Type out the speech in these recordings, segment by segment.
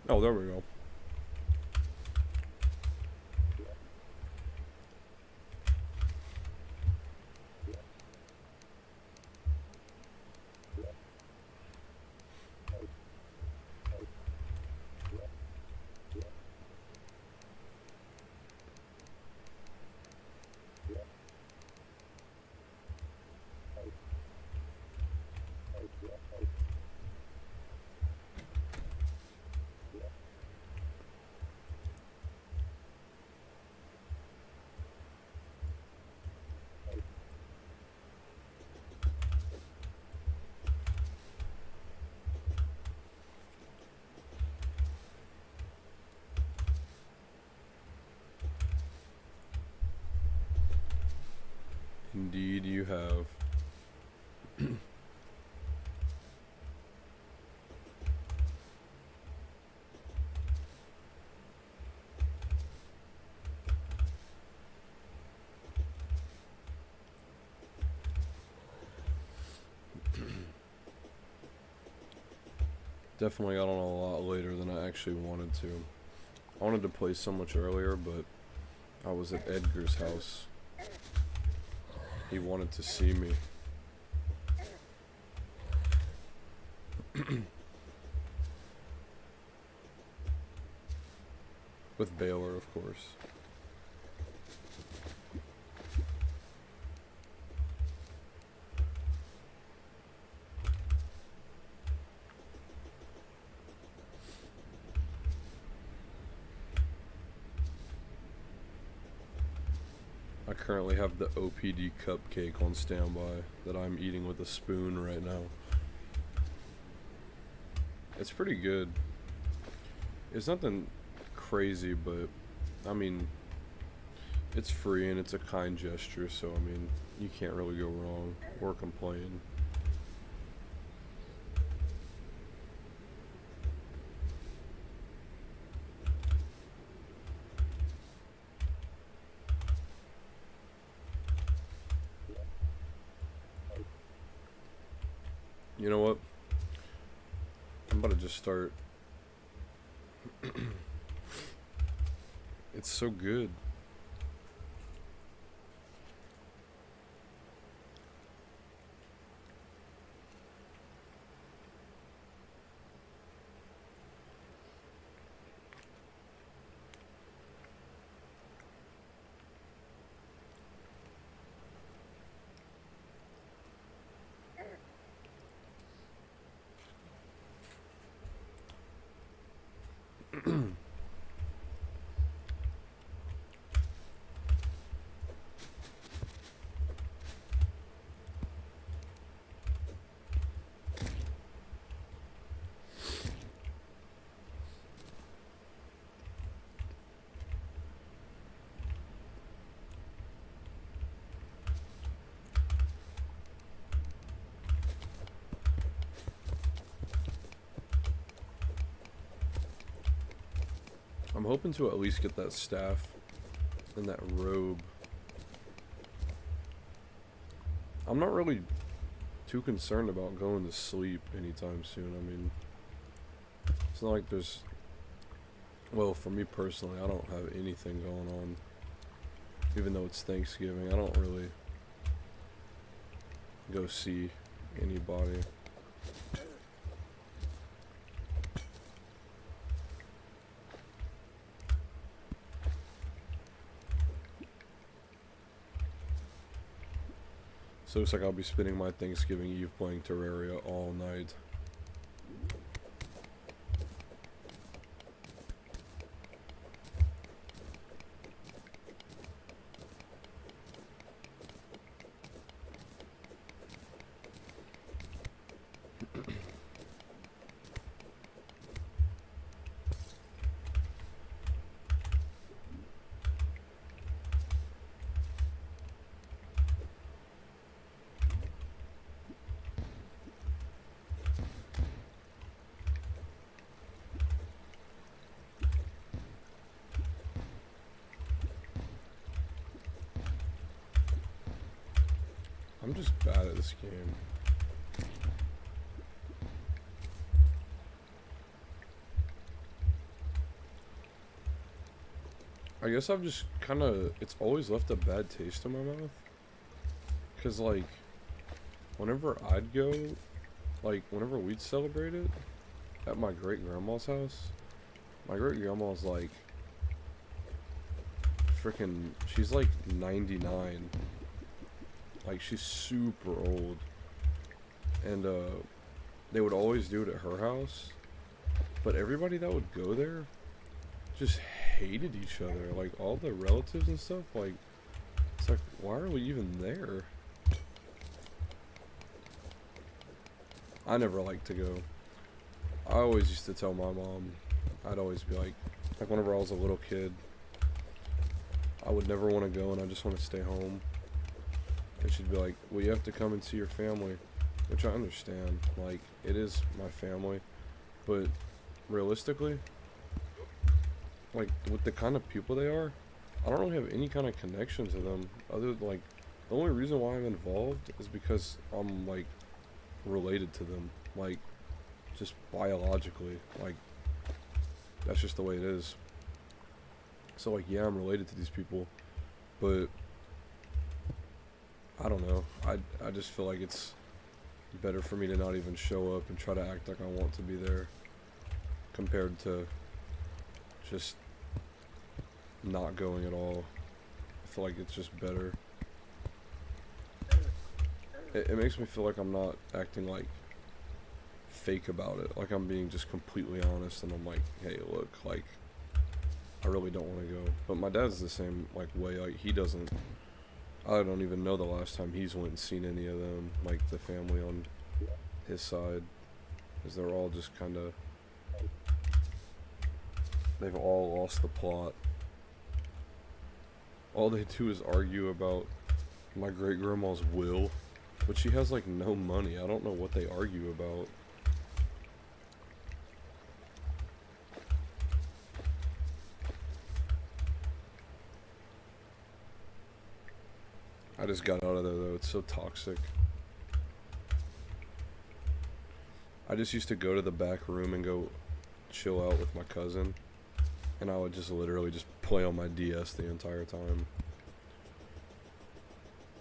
Oh, there we go. Indeed, you have. Definitely got on a lot later than I actually wanted to. I wanted to play so much earlier, but I was at Edgar's house. He wanted to see me. With Baylor, of course. I currently have the OPD cupcake on standby that I'm eating with a spoon right now. It's pretty good. It's nothing crazy, but I mean, It's free and it's a kind gesture, so I mean, you can't really go wrong or complain. You know what? I'm about to just start. It's so good. I'm hoping to at least get that staff and that robe. I'm not really too concerned about going to sleep anytime soon. I mean, it's not like there's... Well, for me personally, I don't have anything going on. Even though it's Thanksgiving, I don't really go see anybody. So it's like I'll be spending my Thanksgiving Eve playing Terraria all night. I'm just bad at this game. I guess I've just kind of... It's always left a bad taste in my mouth. Because, like, whenever I'd go... Like, whenever we'd celebrate it at my great-grandma's house, my great-grandma's, like... Freaking... She's, like, 99. Like, she's super old. And, they would always do it at her house. But everybody that would go there just hated each other. Like, all the relatives and stuff, like... It's like, why are we even there? I never liked to go. I always used to tell my mom, I'd always be like whenever I was a little kid, I would never want to go and I just want to stay home. And she'd be like, well, you have to come and see your family. Which I understand. Like, it is my family. But, realistically, like, with the kind of people they are, I don't really have any kind of connection to them. Other than, like, the only reason why I'm involved is because I'm, like, related to them. Like, just biologically. Like, that's just the way it is. So, like, yeah, I'm related to these people. But... I don't know. I just feel like it's better for me to not even show up and try to act like I want to be there compared to just not going at all. I feel like it's just better. It makes me feel like I'm not acting like fake about it. Like I'm being just completely honest and I'm like, hey, look, like I really don't want to go. But my dad's the same like way. Like he doesn't... I don't even know the last time he's went and seen any of them, like the family on his side, because they're all just kind of, they've all lost the plot. All they do is argue about my great grandma's will, but she has like no money. I don't know what they argue about. I just got out of there though. It's so toxic. I just used to go to the back room and go chill out with my cousin, and I would just literally just play on my DS the entire time.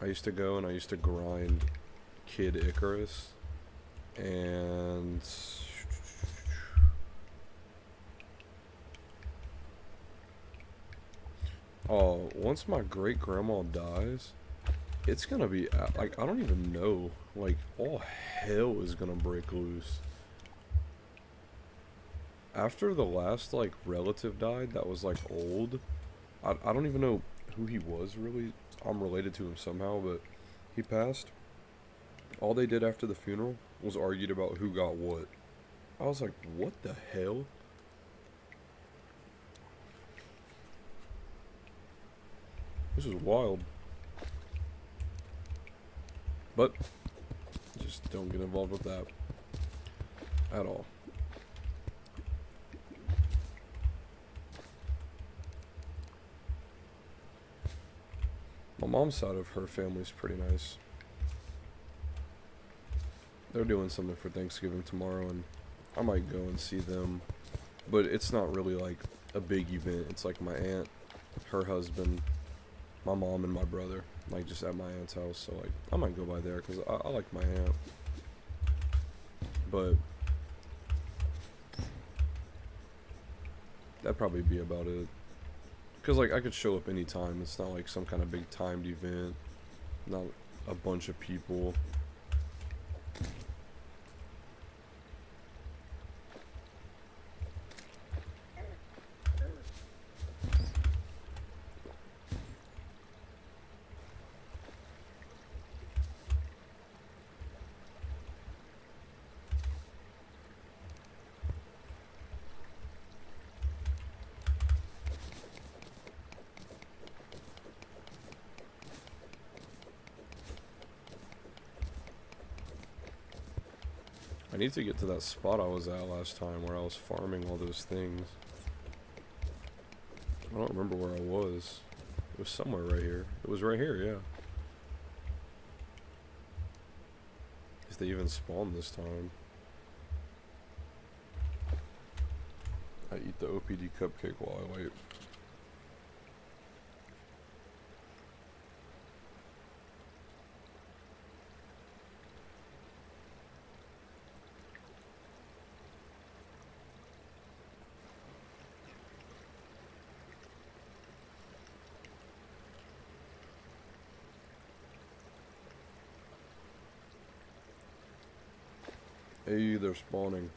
I used to go and I used to grind Kid Icarus, and oh, once my great grandma dies, it's gonna be like, I don't even know, like all hell is gonna break loose. After the last like relative died that was like old, I don't even know who he was really. I'm related to him somehow, but he passed. All they did after the funeral was argued about who got what. I was like, what the hell? This is wild. But just don't get involved with that at all. My mom's side of her family's pretty nice. They're doing something for Thanksgiving tomorrow, and I might go and see them. But it's not really like a big event. It's like my aunt, her husband, my mom, and my brother. Like just at my aunt's house. So like I might go by there because I like my aunt. But that'd probably be about it. Because like I could show up anytime. It's not like some kind of big timed event. Not a bunch of people. I need to get to that spot I was at last time where I was farming all those things. I don't remember where I was. It was somewhere right here. It was right here, yeah. If they even spawned this time. I eat the OPD cupcake while I wait. Hey, they're spawning.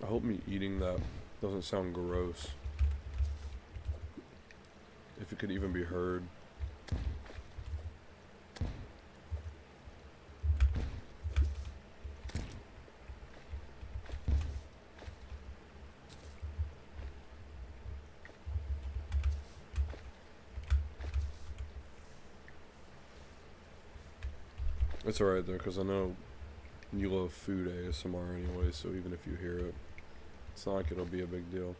I hope me eating that doesn't sound gross. If it could even be heard. It's alright though, because I know you love food ASMR anyway, so even if you hear it, it's not like it'll be a big deal.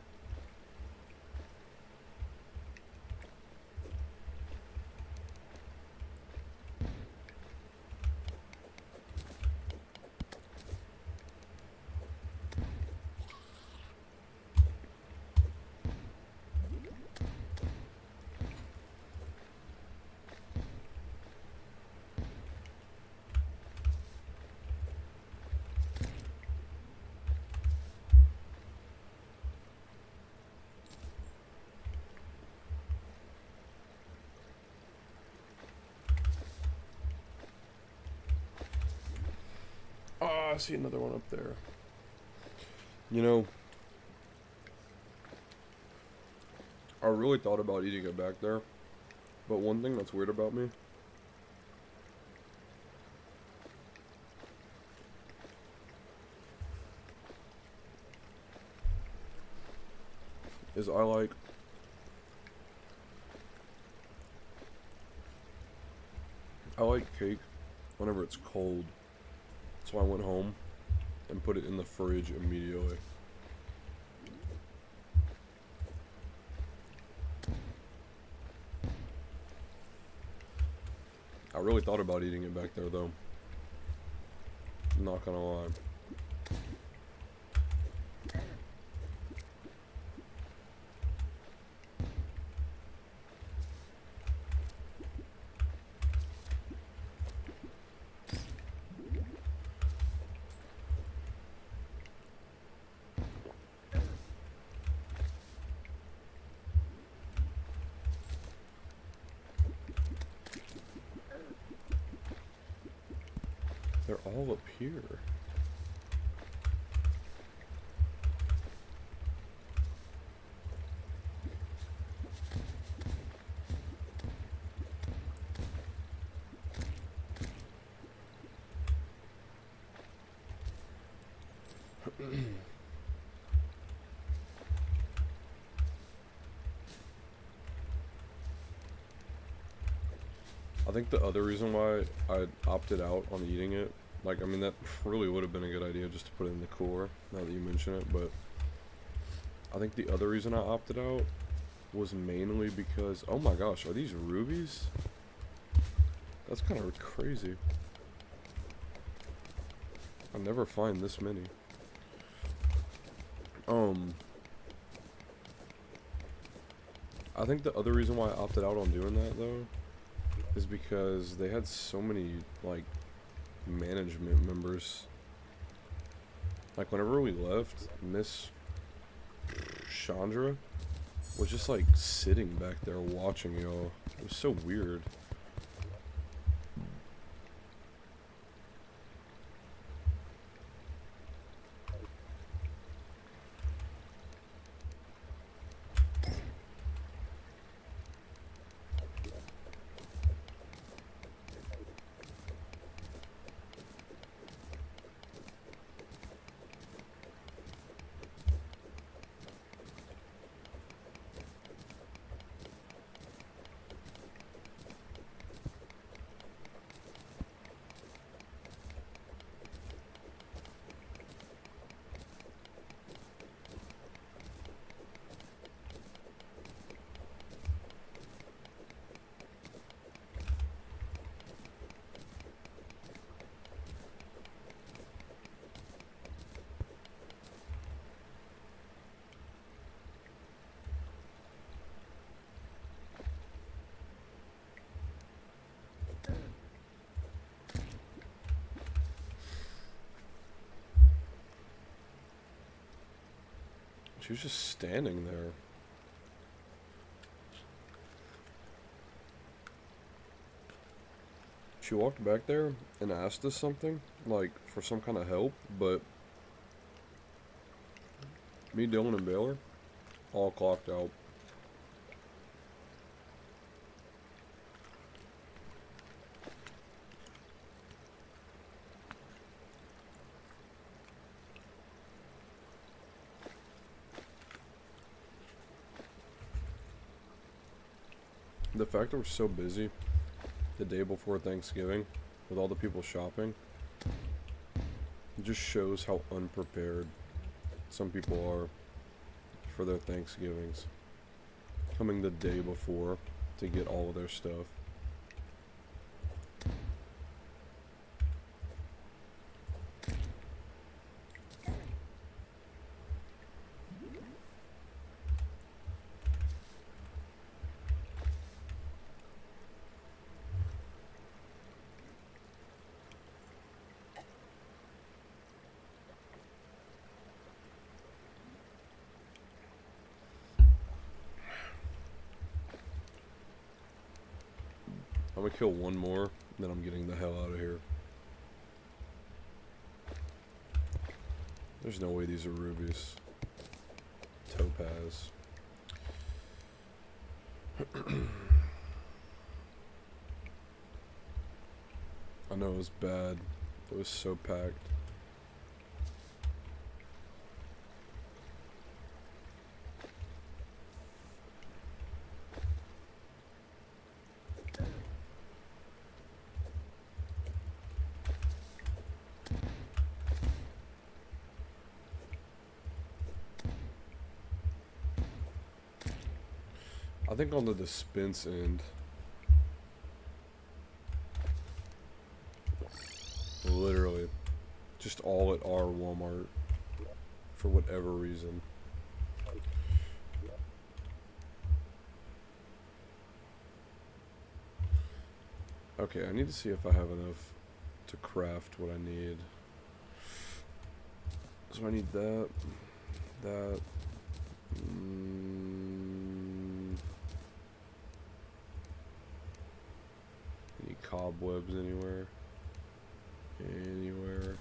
see another one up there. You know, I really thought about eating it back there, but one thing that's weird about me is I like cake whenever it's cold. So I went home and put it in the fridge immediately. I really thought about eating it back there though. Not gonna lie. They're all up here. I think the other reason why I opted out on eating it, like, I mean, that really would have been a good idea just to put it in the cooler, now that you mention it, but I think the other reason I opted out was mainly because, oh my gosh, are these rubies? That's kind of crazy. I never find this many. I think the other reason why I opted out on doing that, though, is because they had so many, like, management members. Like, whenever we left, Miss Chandra was just, like, sitting back there watching y'all. It was so weird. She was just standing there. She walked back there and asked us something, like, for some kind of help, but me, Dylan, and Baylor all clocked out. The fact that we're so busy the day before Thanksgiving with all the people shopping, it just shows how unprepared some people are for their Thanksgivings. Coming the day before to get all of their stuff. I'm gonna kill one more, then I'm getting the hell out of here. There's no way these are rubies. Topaz. I know it was bad. It was so packed. I think on the dispense end, literally, just all at our Walmart, for whatever reason. Okay, I need to see if I have enough to craft what I need. So I need that, that, any cobwebs anywhere? Anywhere.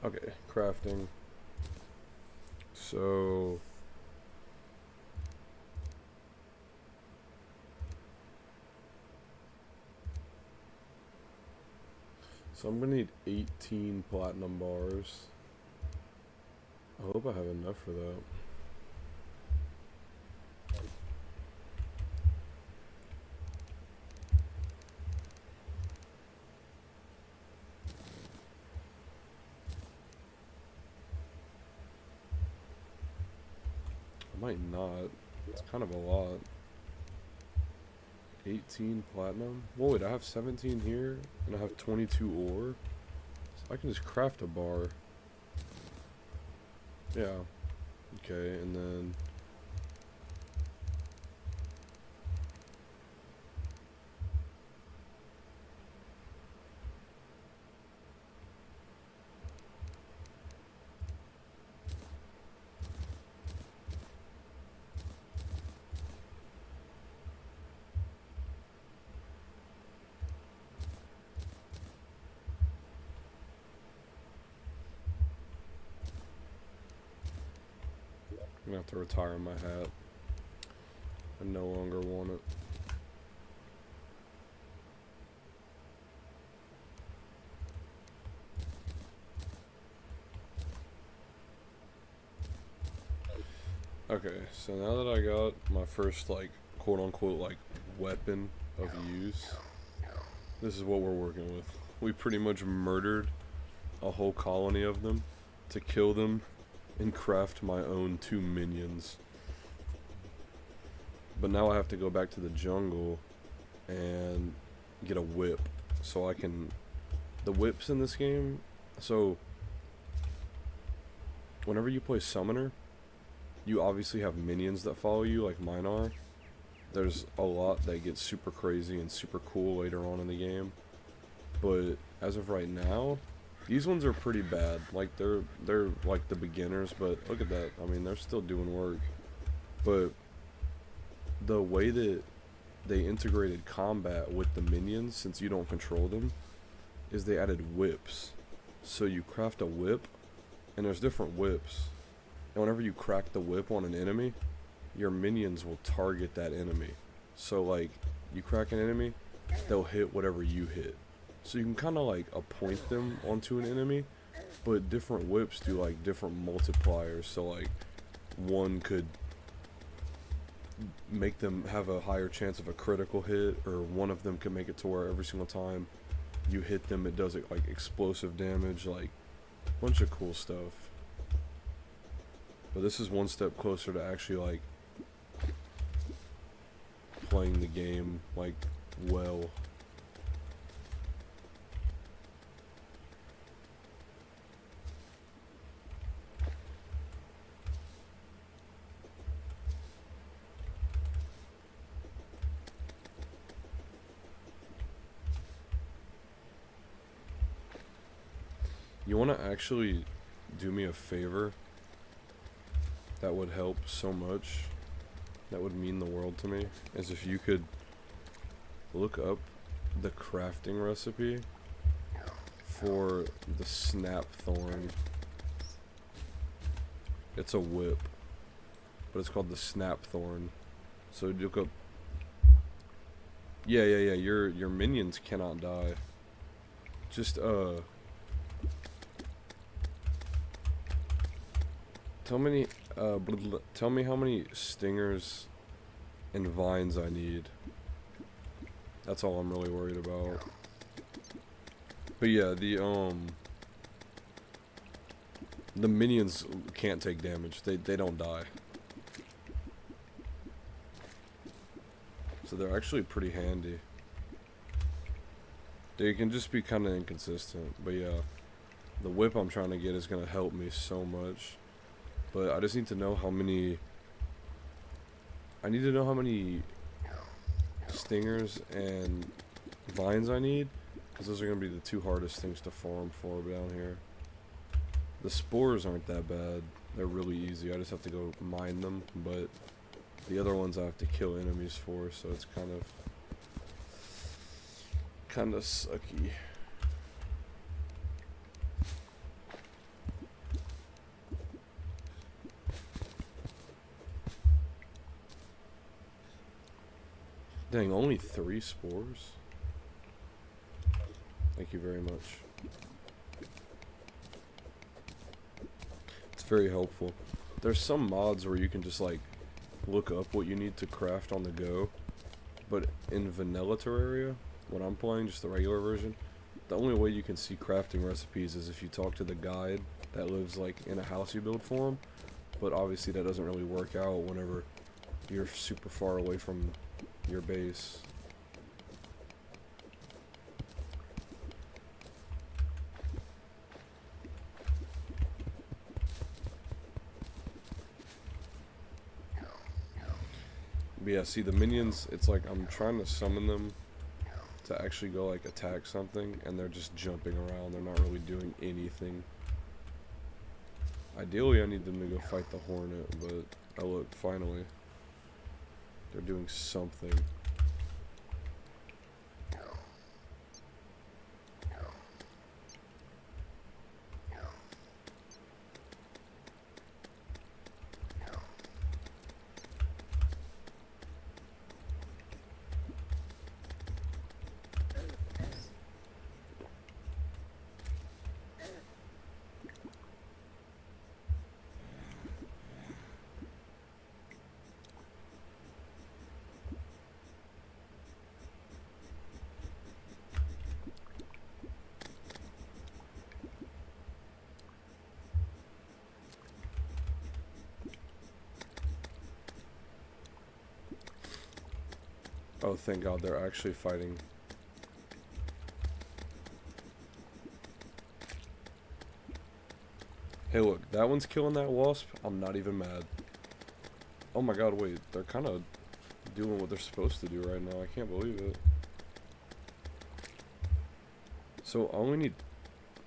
Okay, crafting. So I'm gonna need 18 platinum bars. I hope I have enough for that. I might not. It's kind of a lot. 18 platinum? Whoa, wait, I have 17 here, and I have 22 ore. So I can just craft a bar. Yeah. Okay, and then... I'm gonna have to retire my hat. I no longer want it. Okay, so now that I got my first, like, quote-unquote, like, weapon of use, this is what we're working with. We pretty much murdered a whole colony of them to kill them and craft my own 2 minions. But now I have to go back to the jungle and get a whip so I can... The whips in this game, so whenever you play Summoner, you obviously have minions that follow you like mine are. There's a lot that gets super crazy and super cool later on in the game. But as of right now, these ones are pretty bad. Like they're like the beginners, but look at that. I mean, they're still doing work. But the way that they integrated combat with the minions, since you don't control them, is they added whips. So you craft a whip, and there's different whips. And whenever you crack the whip on an enemy, your minions will target that enemy. So like, you crack an enemy, they'll hit whatever you hit. So you can kind of like appoint them onto an enemy, but different whips do like different multipliers. So like, one could make them have a higher chance of a critical hit, or one of them can make it to where every single time you hit them it does like explosive damage, like bunch of cool stuff. But this is one step closer to actually, like, playing the game, like, well. You want to actually do me a favor? That would help so much. That would mean the world to me. Is if you could look up the crafting recipe for the snap thorn. It's a whip, but it's called the snap thorn. So you look up. Yeah. Your minions cannot die. Just tell me how many stingers and vines I need. That's all I'm really worried about. But yeah, the minions can't take damage. They don't die. So they're actually pretty handy. They can just be kind of inconsistent. But yeah, the whip I'm trying to get is going to help me so much. But I just need to know how many... I need to know how many stingers and vines I need, because those are going to be the two hardest things to farm for down here. The spores aren't that bad. They're really easy. I just have to go mine them, but the other ones I have to kill enemies for, so it's kind of sucky. Dang, only 3 spores? Thank you very much. It's very helpful. There's some mods where you can just, like, look up what you need to craft on the go. But in vanilla Terraria, when I'm playing just the regular version, the only way you can see crafting recipes is if you talk to the guide that lives, like, in a house you build for him. But obviously that doesn't really work out whenever you're super far away from your base. But yeah, see the minions, it's like I'm trying to summon them to actually go like attack something, and they're just jumping around. They're not really doing anything. Ideally I need them to go fight the hornet, but oh look, finally. They're doing something. Oh, thank God, they're actually fighting. Hey, look, that one's killing that wasp. I'm not even mad. Oh my God, wait, they're kind of doing what they're supposed to do right now. I can't believe it. So, I only need,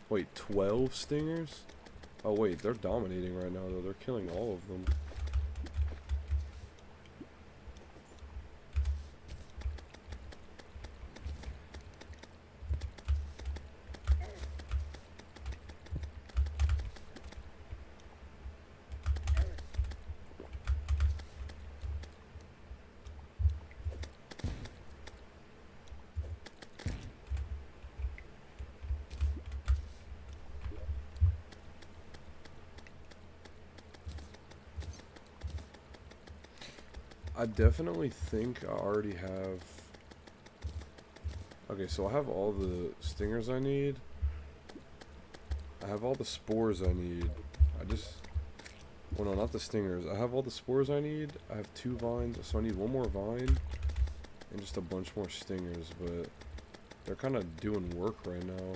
wait, 12 stingers? Oh, wait, they're dominating right now, though. They're killing all of them. I definitely think I already have... Okay, so I have all the stingers I need. I have all the spores I need. I just Well, no, not the stingers. I have all the spores I need. I have 2 vines, so I need 1 more vine and just a bunch more stingers, but they're kind of doing work right now.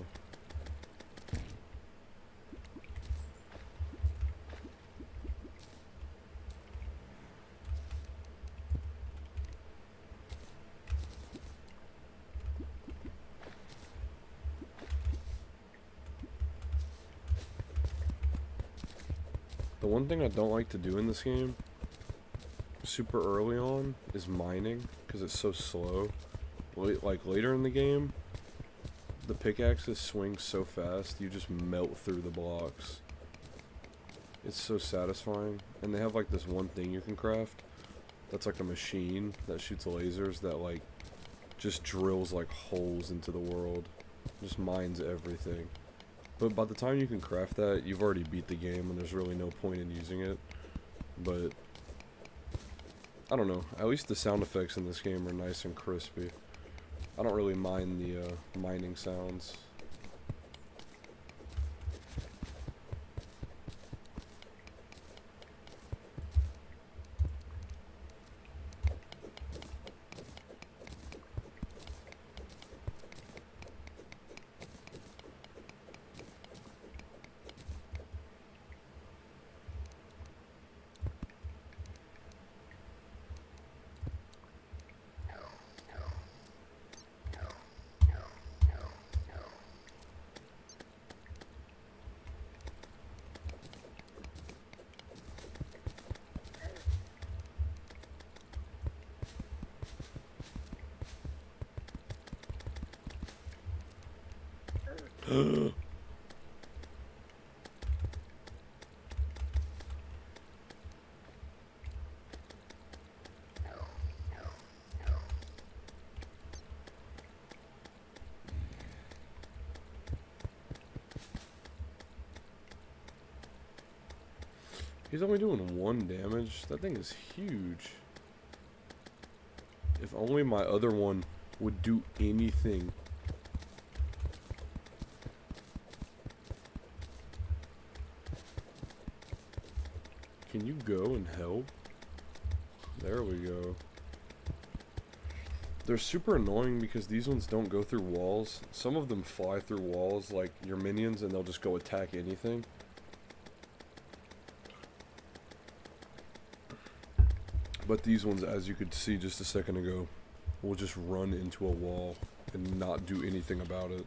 The one thing I don't like to do in this game, super early on, is mining, because it's so slow. Like later in the game, the pickaxes swing so fast, you just melt through the blocks. It's so satisfying. And they have like this one thing you can craft, that's like a machine that shoots lasers that like, just drills like holes into the world. Just mines everything. But by the time you can craft that, you've already beat the game and there's really no point in using it. But I don't know, at least the sound effects in this game are nice and crispy. I don't really mind the mining sounds. He's only doing 1 damage. That thing is huge. If only my other one would do anything. Can you go and help? There we go. They're super annoying because these ones don't go through walls. Some of them fly through walls like your minions and they'll just go attack anything. But these ones, as you could see just a second ago, will just run into a wall and not do anything about it.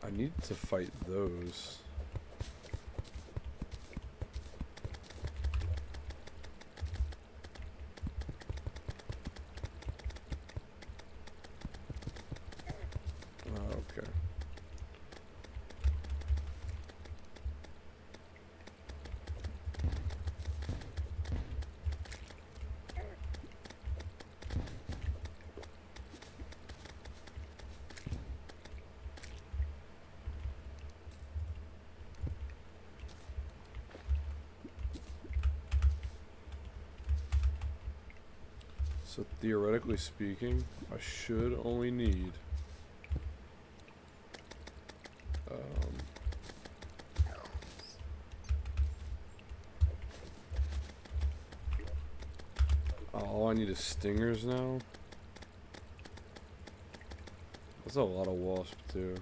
I need to fight those. Okay. So theoretically speaking, I should only need all I need is stingers now. That's a lot of wasp too.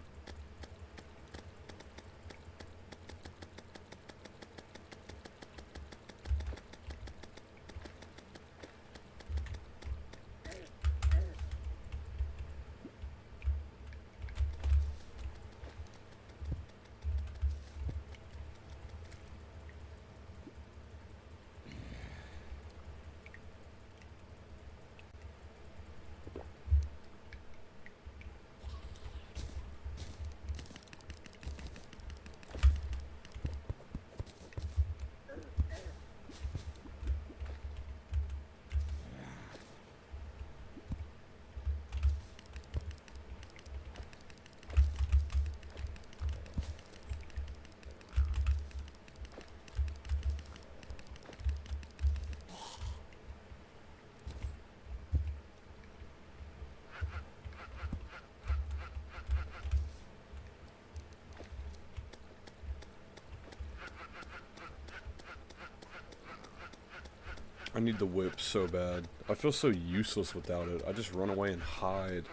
I need the whip so bad. I feel so useless without it. I just run away and hide.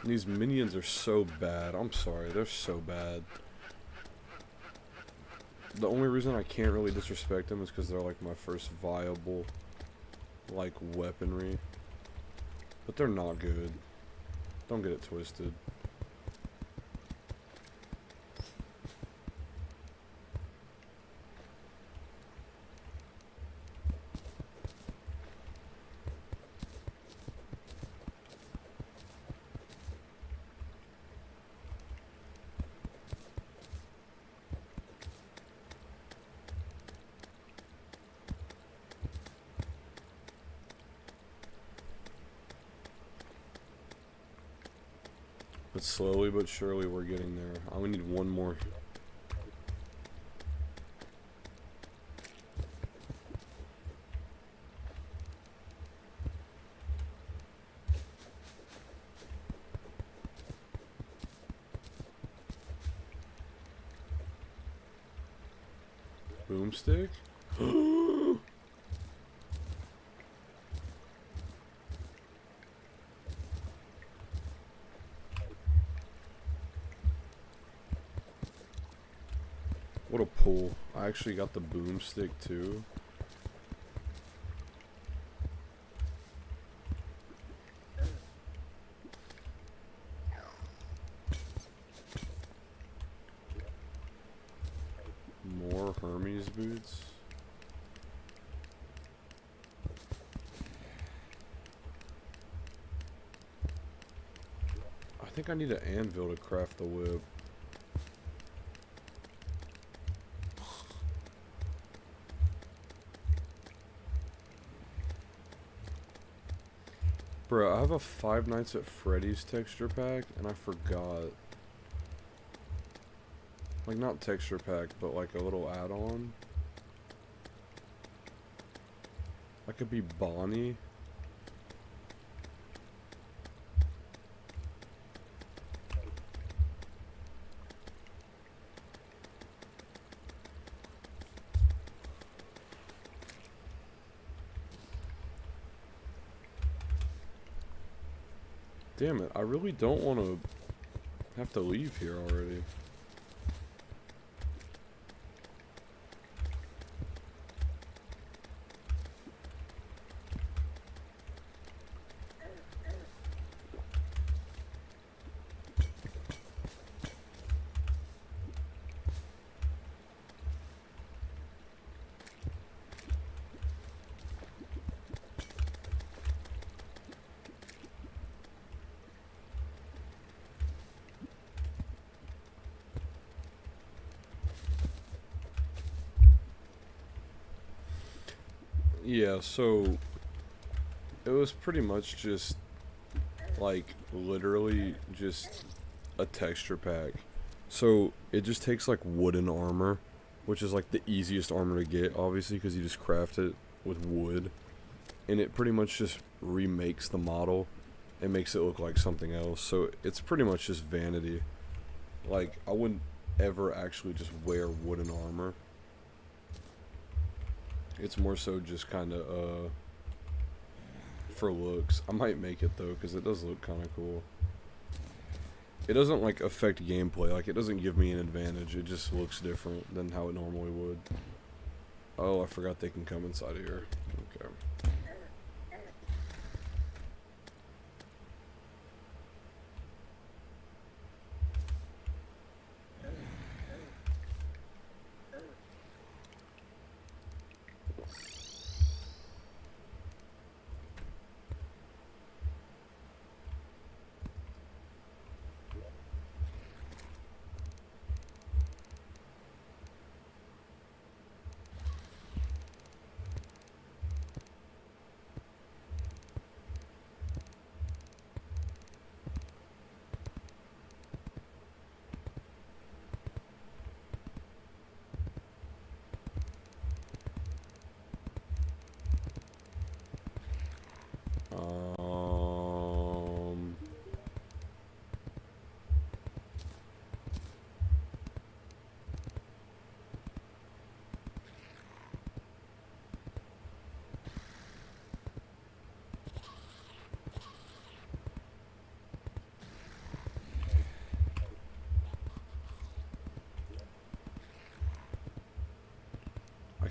And these minions are so bad. I'm sorry, they're so bad. The only reason I can't really disrespect them is because they're like my first viable, like, weaponry. But they're not good. Don't get it twisted. But slowly but surely we're getting there. I only need one more. Boomstick? What a pull. I actually got the boomstick too. More Hermes boots. I think I need an anvil to craft the whip. Bro, I have a Five Nights at Freddy's texture pack, and I forgot. Like, not texture pack, but like a little add-on. I could be Bonnie. Damn it, I really don't want to have to leave here already. Yeah, so it was pretty much just like literally just a texture pack. So it just takes like wooden armor, which is like the easiest armor to get, obviously, because you just craft it with wood, and it pretty much just remakes the model and makes it look like something else. So it's pretty much just vanity. Like, I wouldn't ever actually just wear wooden armor. It's more so just kind of for looks. I might make it though, because it does look kind of cool. It doesn't like affect gameplay. Like, it doesn't give me an advantage. It just looks different than how it normally would. Oh, I forgot they can come inside of here. Okay.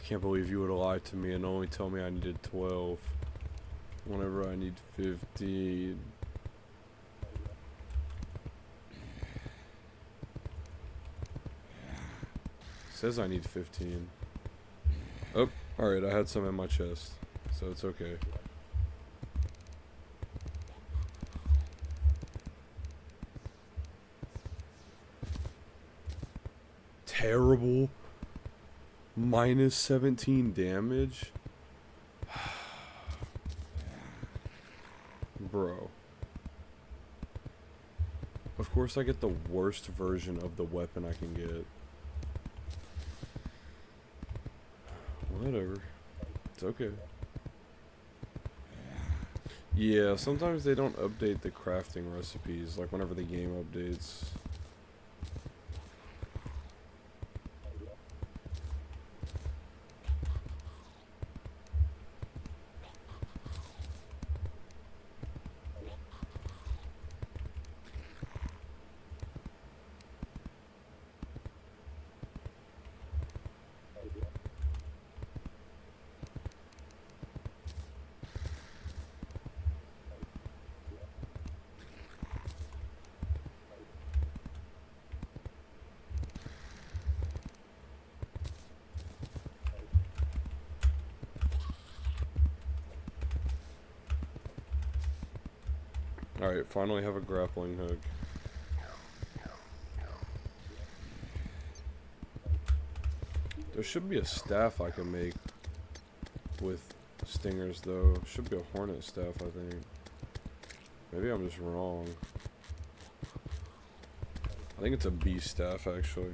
can't believe you would lie to me and only tell me I needed 12 whenever I need 15. Says I need 15. Oh, alright, I had some in my chest, so it's okay. Terrible. Minus 17 damage? Bro. Of course I get the worst version of the weapon I can get. Whatever. It's okay. Yeah, sometimes they don't update the crafting recipes, like whenever the game updates. Alright, finally have a grappling hook. There should be a staff I can make with stingers though. Should be a hornet staff, I think. Maybe I'm just wrong. I think it's a bee staff actually.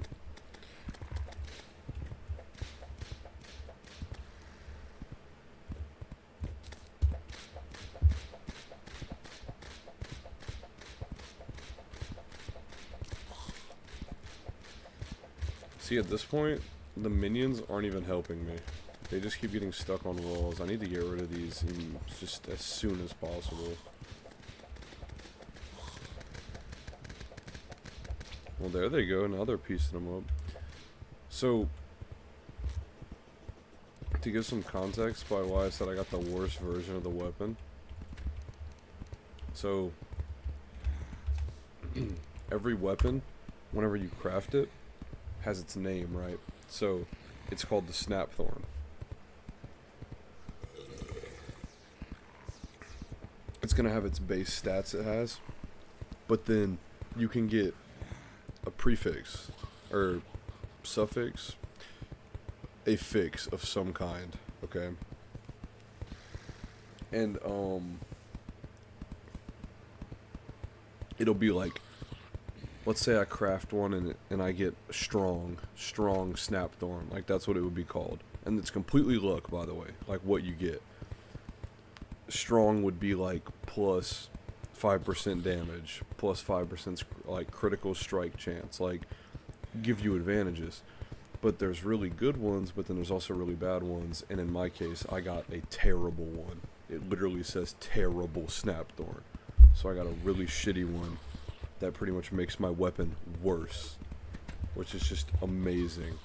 See, at this point, the minions aren't even helping me. They just keep getting stuck on walls. I need to get rid of these just as soon as possible. Well, there they go. Now they're piecing them up. So, to give some context by why I said I got the worst version of the weapon. So, every weapon, whenever you craft it, has its name, right? So, it's called the Snapthorn. It's gonna have its base stats it has, but then you can get a prefix or suffix, a fix of some kind, okay? And it'll be like, let's say I craft one and I get strong Snapthorn, like that's what it would be called. And it's completely luck, by the way, like what you get. Strong would be like plus 5% damage, plus 5% like critical strike chance, like give you advantages. But there's really good ones, but then there's also really bad ones, and in my case, I got a terrible one. It literally says terrible Snapthorn. So I got a really shitty one that pretty much makes my weapon worse, which is just amazing.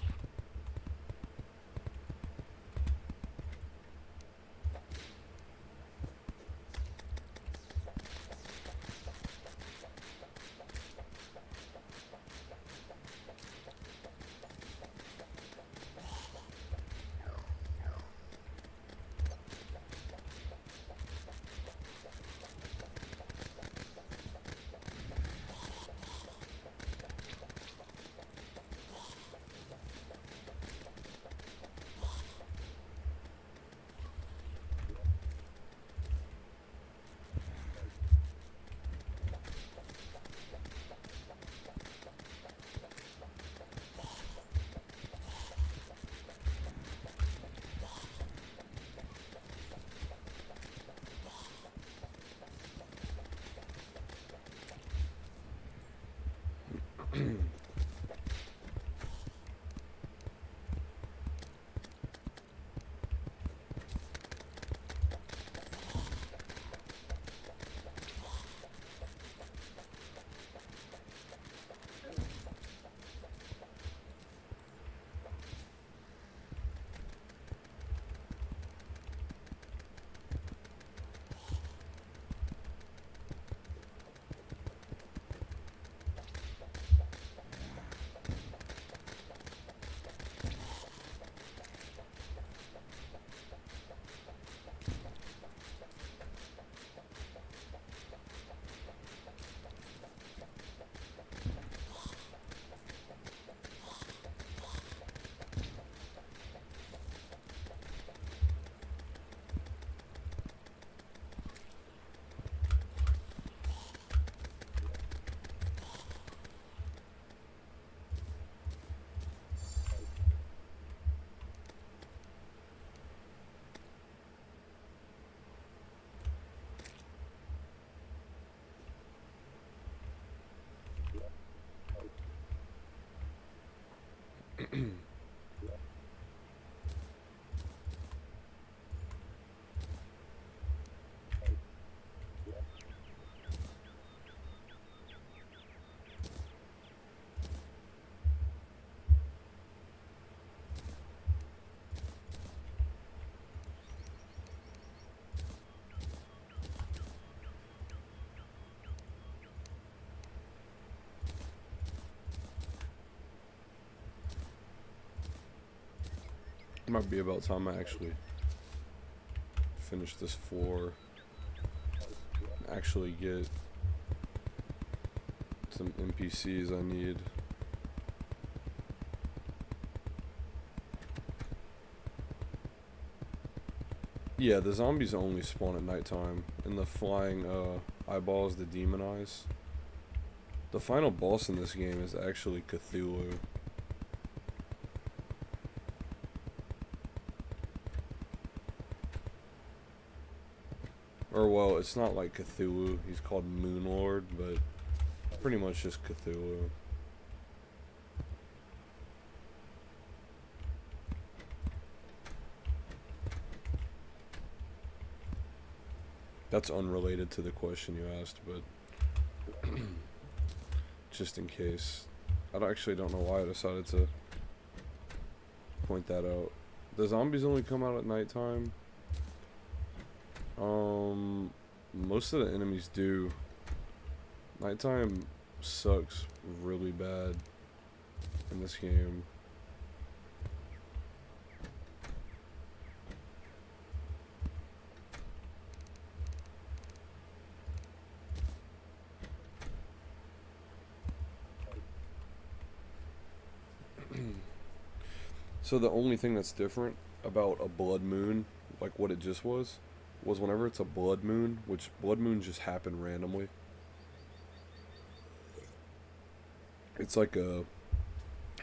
Might be about time I actually finish this floor. Actually get some NPCs I need. Yeah, the zombies only spawn at nighttime, and the flying eyeballs, the demon eyes. The final boss in this game is actually Cthulhu. Or, well, it's not like Cthulhu. He's called Moonlord, but pretty much just Cthulhu. That's unrelated to the question you asked, but just in case. Actually don't know why I decided to point that out. The zombies only come out at nighttime. Most of the enemies do. Nighttime sucks really bad in this game. So the only thing that's different about a blood moon, like what it just was whenever it's a blood moon, which blood moons just happen randomly. It's like a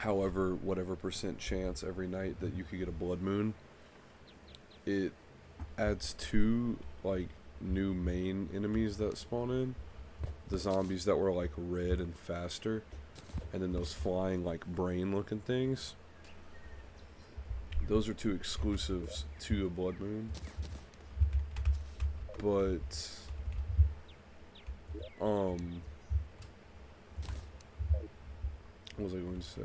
whatever percent chance every night that you could get a blood moon. It adds 2 like new main enemies that spawn in. The zombies that were like red and faster, and then those flying like brain looking things. Those are 2 exclusives to a blood moon. But what was I going to say?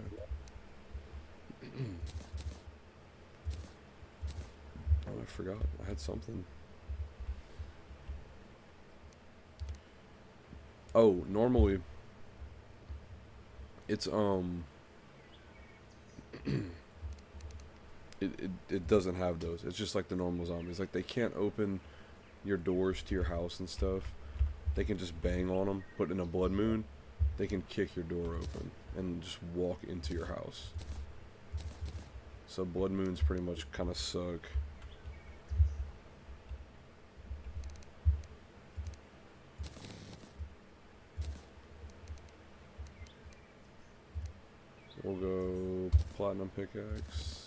Oh, I forgot. I had something. Oh, normally it's it doesn't have those. It's just like the normal zombies. Like, they can't open your doors to your house and stuff. They can just bang on them. But in a blood moon, they can kick your door open and just walk into your house. So blood moons pretty much kind of suck. We'll go platinum pickaxe.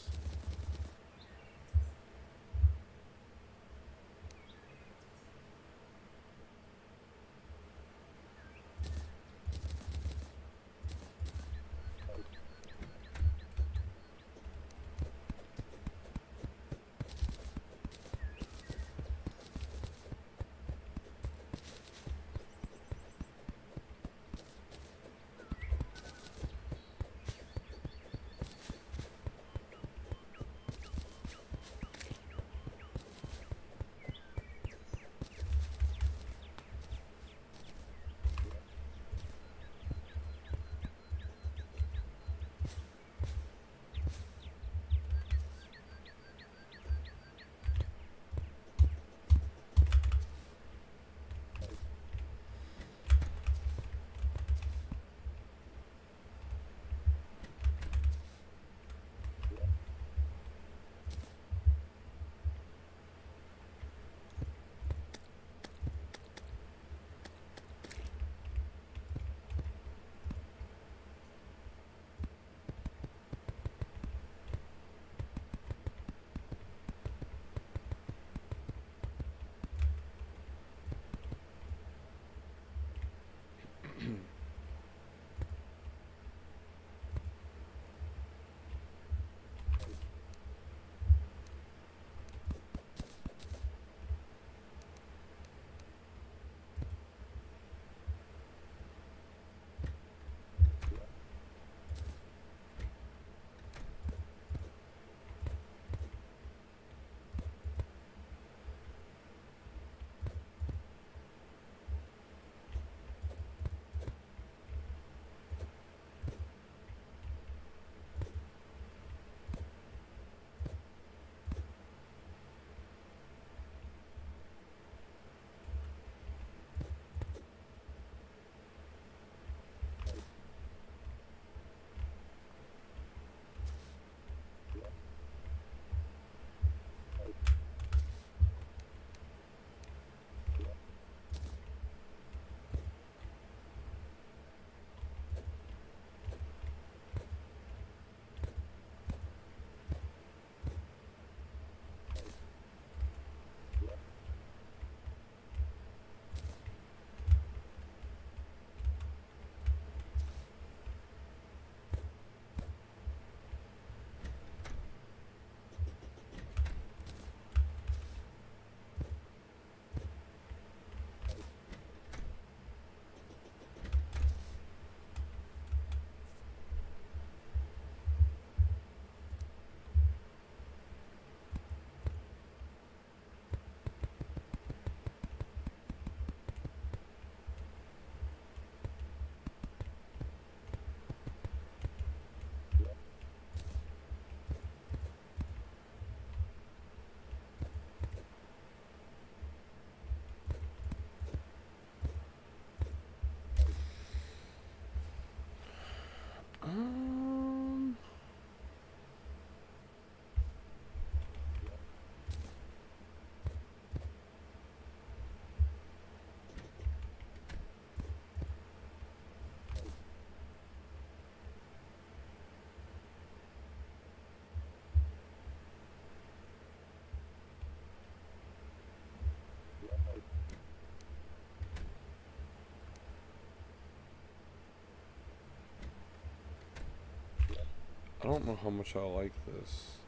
I don't know how much I like this.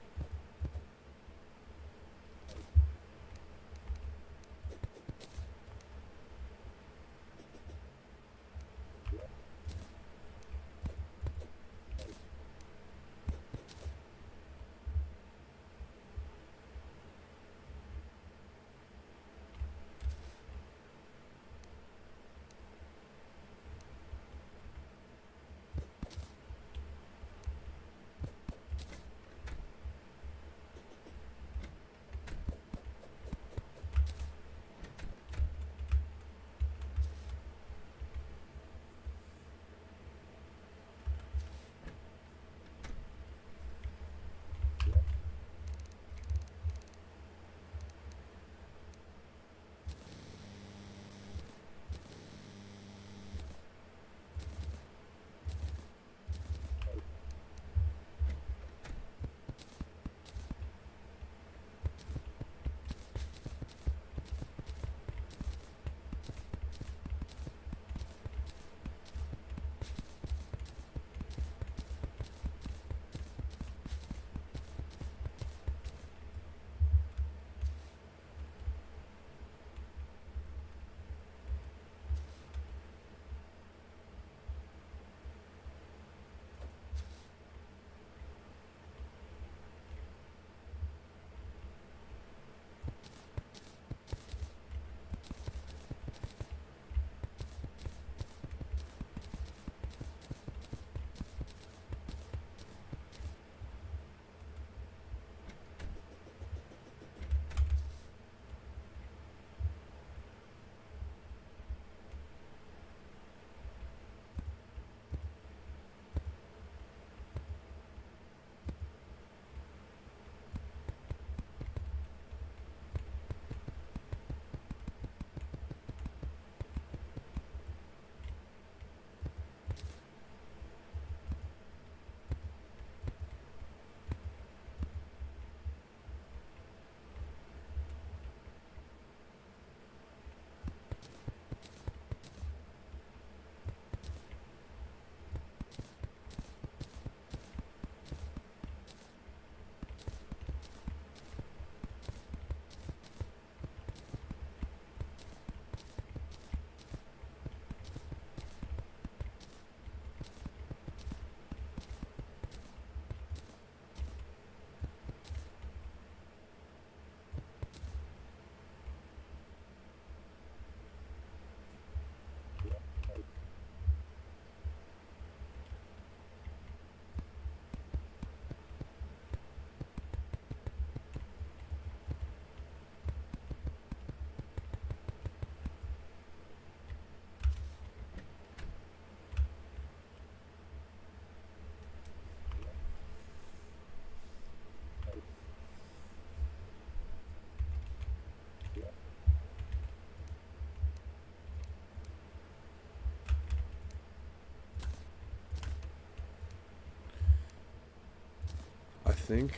I think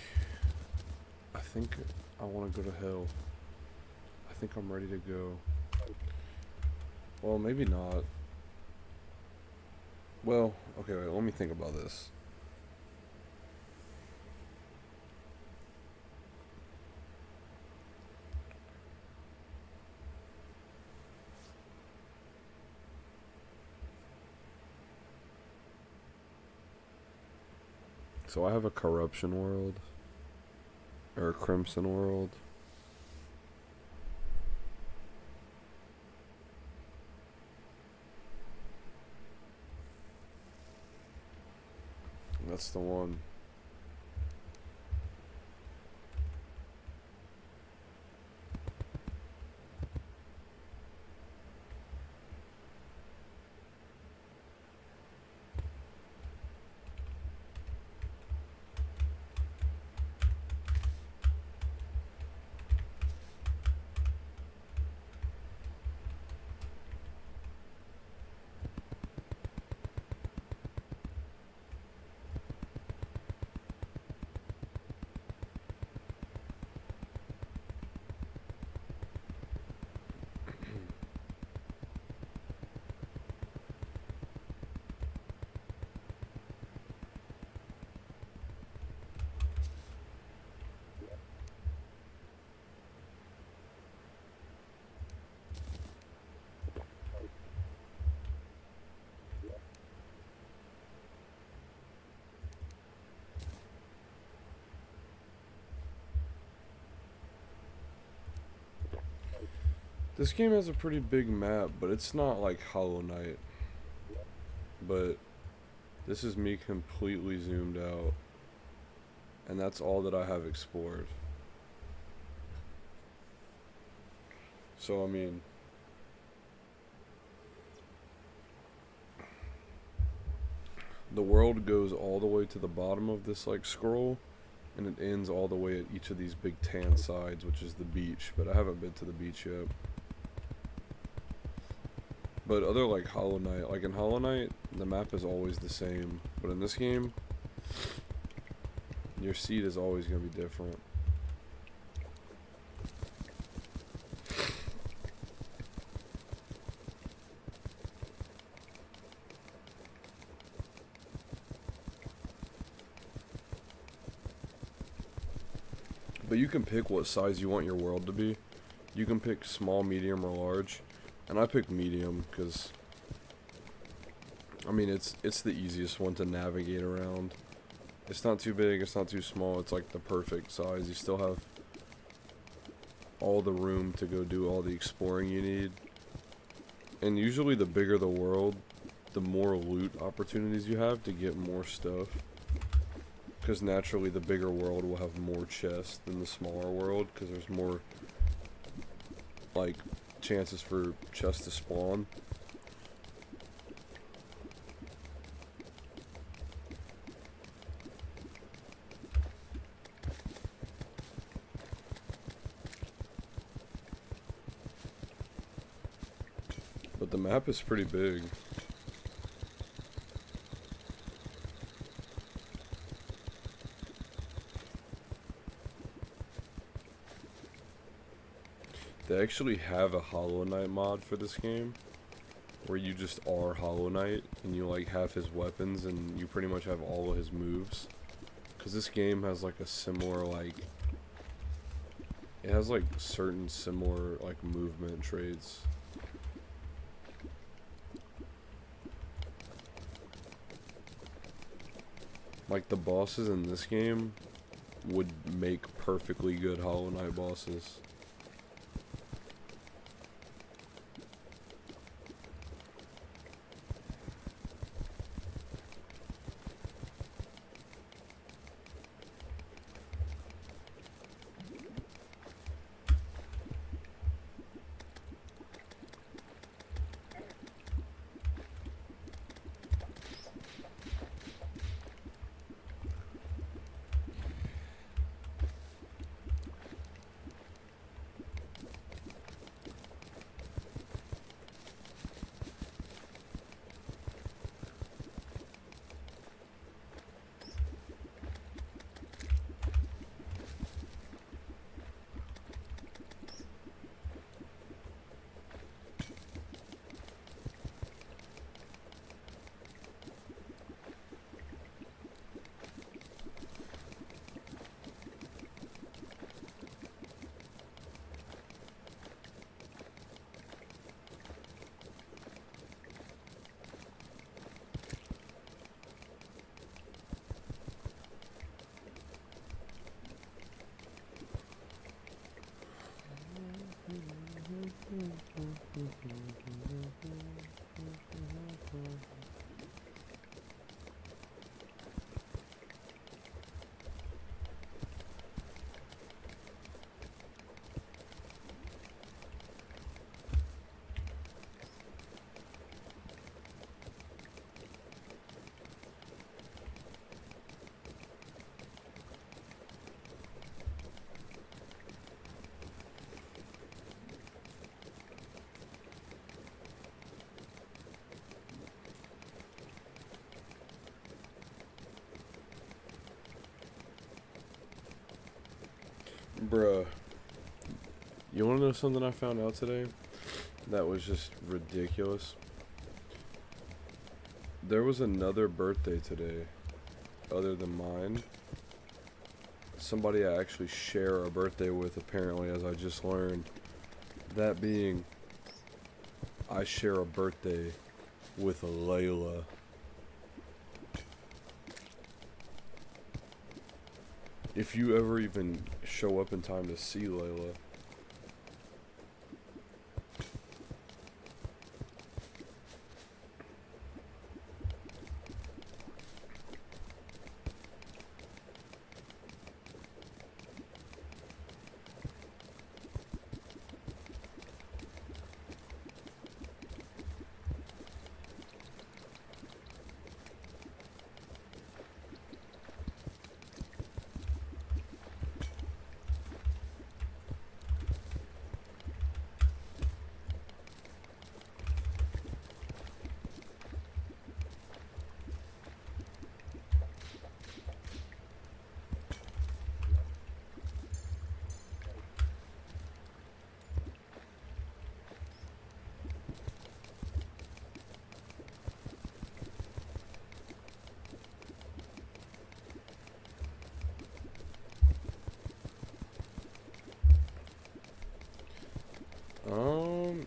I think I want to go to hell. I think I'm ready to go. Well, maybe not. Well, okay, wait, let me think about this. So I have a corruption world or a crimson world. That's the one. This game has a pretty big map, but it's not like Hollow Knight. But this is me completely zoomed out. And that's all that I have explored. So, I mean, the world goes all the way to the bottom of this, like, scroll, and it ends all the way at each of these big tan sides, which is the beach. But I haven't been to the beach yet. But other, like, Hollow Knight, like in Hollow Knight, the map is always the same. But in this game, your seed is always going to be different. But you can pick what size you want your world to be. You can pick small, medium, or large. And I picked medium because, I mean, it's the easiest one to navigate around. It's not too big, it's not too small, it's like the perfect size. You still have all the room to go do all the exploring you need. And usually the bigger the world, the more loot opportunities you have to get more stuff. Because naturally the bigger world will have more chests than the smaller world, because there's more, like, chances for chests to spawn. But the map is pretty big. They actually have a Hollow Knight mod for this game, where you just are Hollow Knight, and you, like, have his weapons, and you pretty much have all of his moves. Because this game has, like, a similar, like, it has, like, certain similar, like, movement traits. Like, the bosses in this game would make perfectly good Hollow Knight bosses. Bruh, you wanna know something I found out today? That was just ridiculous. There was another birthday today, other than mine. Somebody I actually share a birthday with, apparently, as I just learned. That being, I share a birthday with Layla. If you ever even show up in time to see Layla.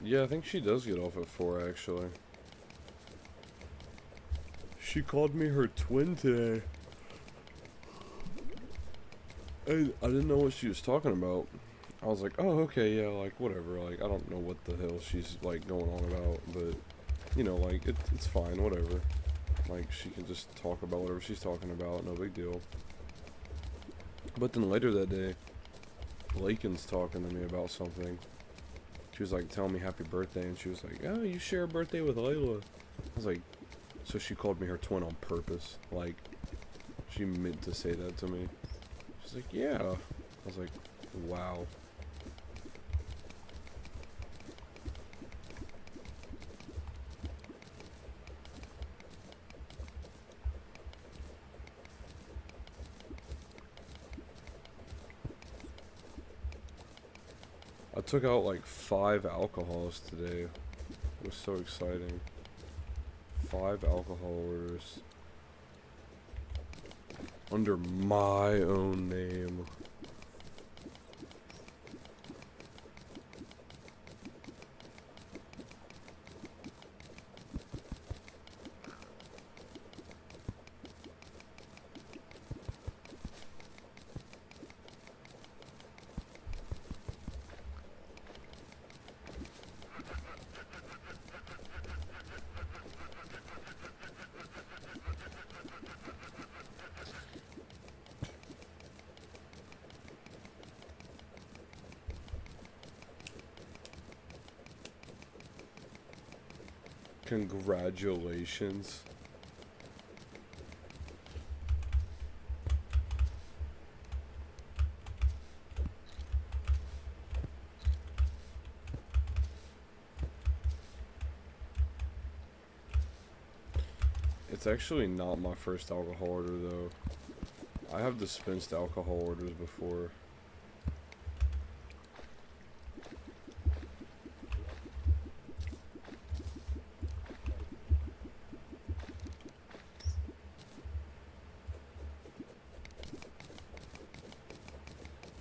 Yeah, I think she does get off at 4, actually. She called me her twin today. I didn't know what she was talking about. I was like, oh, okay, yeah, like, whatever. Like, I don't know what the hell she's, like, going on about, but, you know, like, it's fine, whatever. Like, she can just talk about whatever she's talking about, no big deal. But then later that day, Lakin's talking to me about something. She was, like, telling me happy birthday, and she was like, oh, you share a birthday with Layla. I was like, so she called me her twin on purpose. Like, she meant to say that to me. She's like, yeah. I was like, wow. I took out like 5 alcohols today. It was so exciting. 5 alcohol orders. Under my own name. Congratulations. It's actually not my first alcohol order though. I have dispensed alcohol orders before.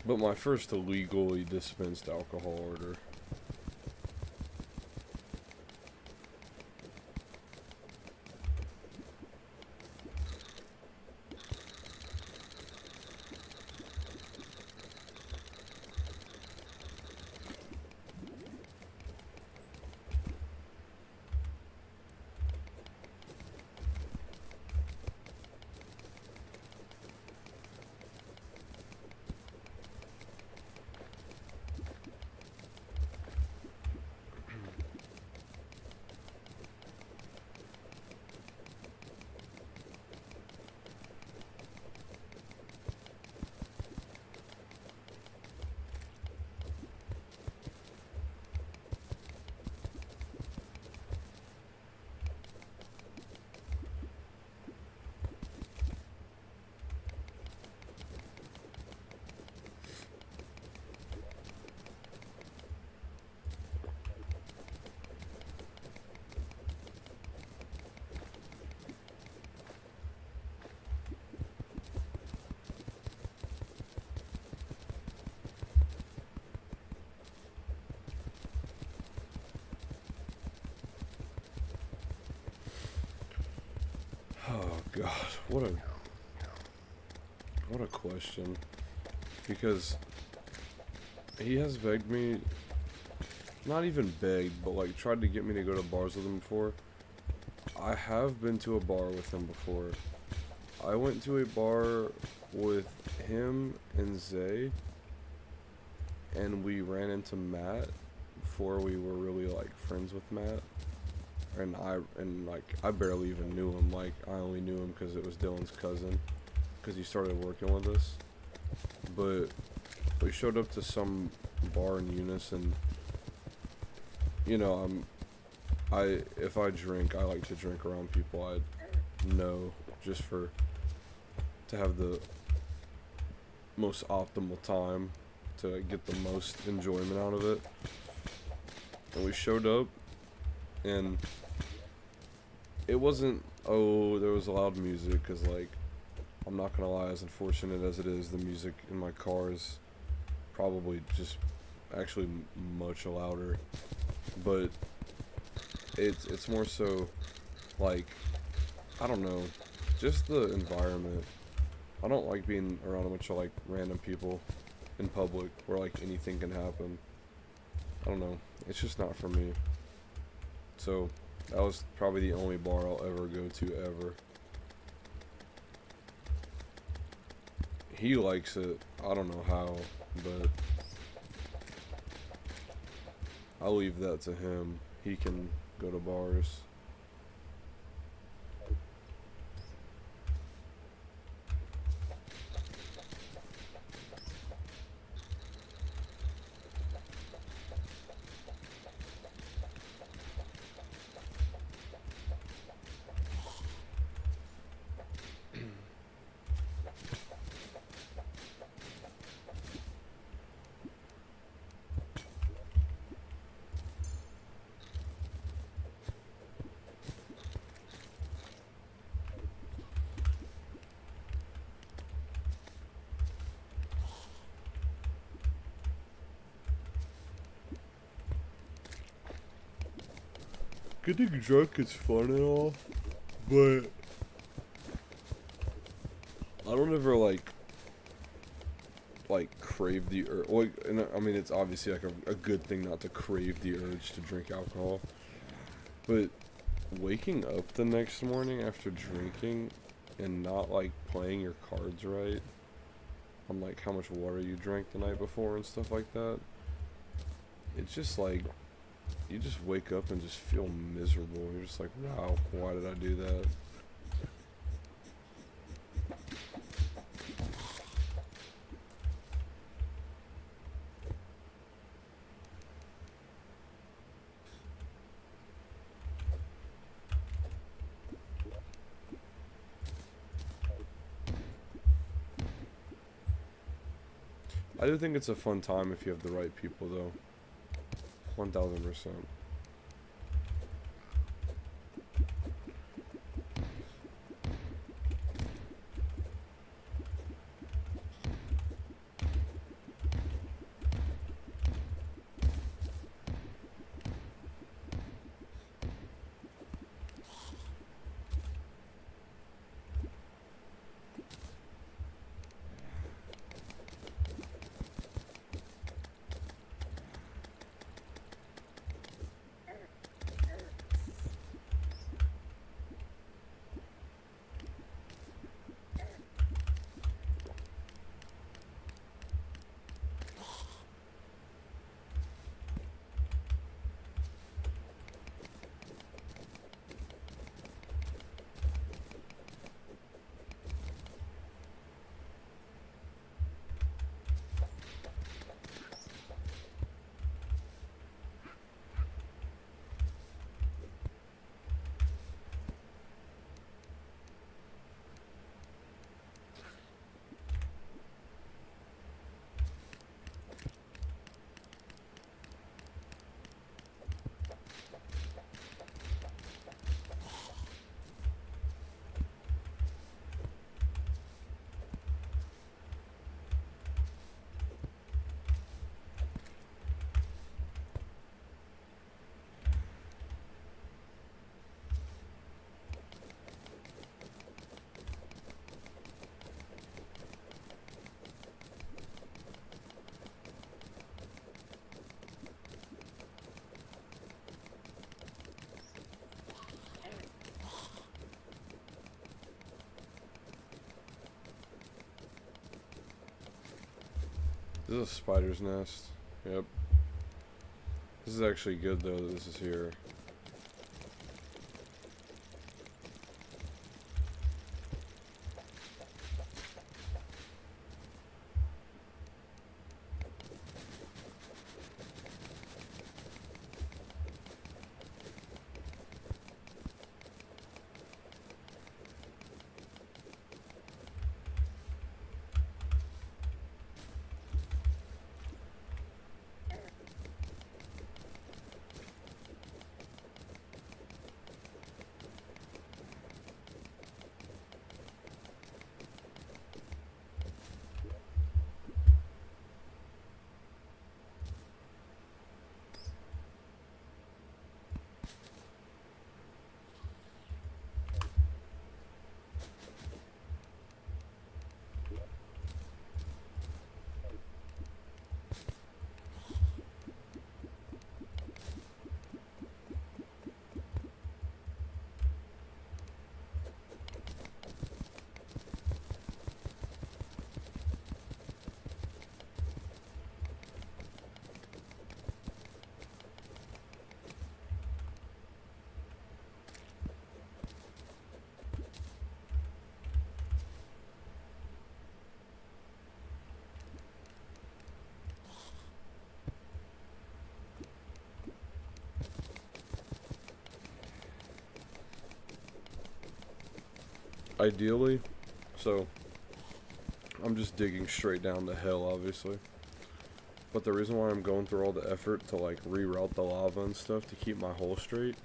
But my first illegally dispensed alcohol order. Oh god, what a question. Because he has begged me, not even begged, but like tried to get me to go to bars with him before. I have been to a bar with him before. I went to a bar with him and Zay, and we ran into Matt before we were really like friends with Matt. And I barely even knew him. Like, I only knew him because it was Dylan's cousin, because he started working with us. But we showed up to some bar in Eunice, and you know, if I drink, I like to drink around people I know, just to have the most optimal time, to get the most enjoyment out of it. And we showed up, and it wasn't, oh, there was loud music, because, like, I'm not gonna lie, as unfortunate as it is, the music in my car is probably just actually much louder but it's more so like, I don't know, just the environment. I don't like being around a bunch of like random people in public where like anything can happen. I don't know. It's just not for me. So that was probably the only bar I'll ever go to ever. He likes it. I don't know how, but I'll leave that to him. He can go to bars. Getting drunk is fun and all, but I don't ever like crave the urge. Like, and I mean, it's obviously like a good thing not to crave the urge to drink alcohol, but waking up the next morning after drinking and not like playing your cards right on like how much water you drank the night before and stuff like that, it's just like you just wake up and just feel miserable. You're just like, wow, why did I do that? I do think it's a fun time if you have the right people, though. 1000%. This is a spider's nest. Yep. This is actually good, though, that this is here. ideally, so I'm just digging straight down the hill, obviously. But the reason why I'm going through all the effort to like reroute the lava and stuff to keep my hole straight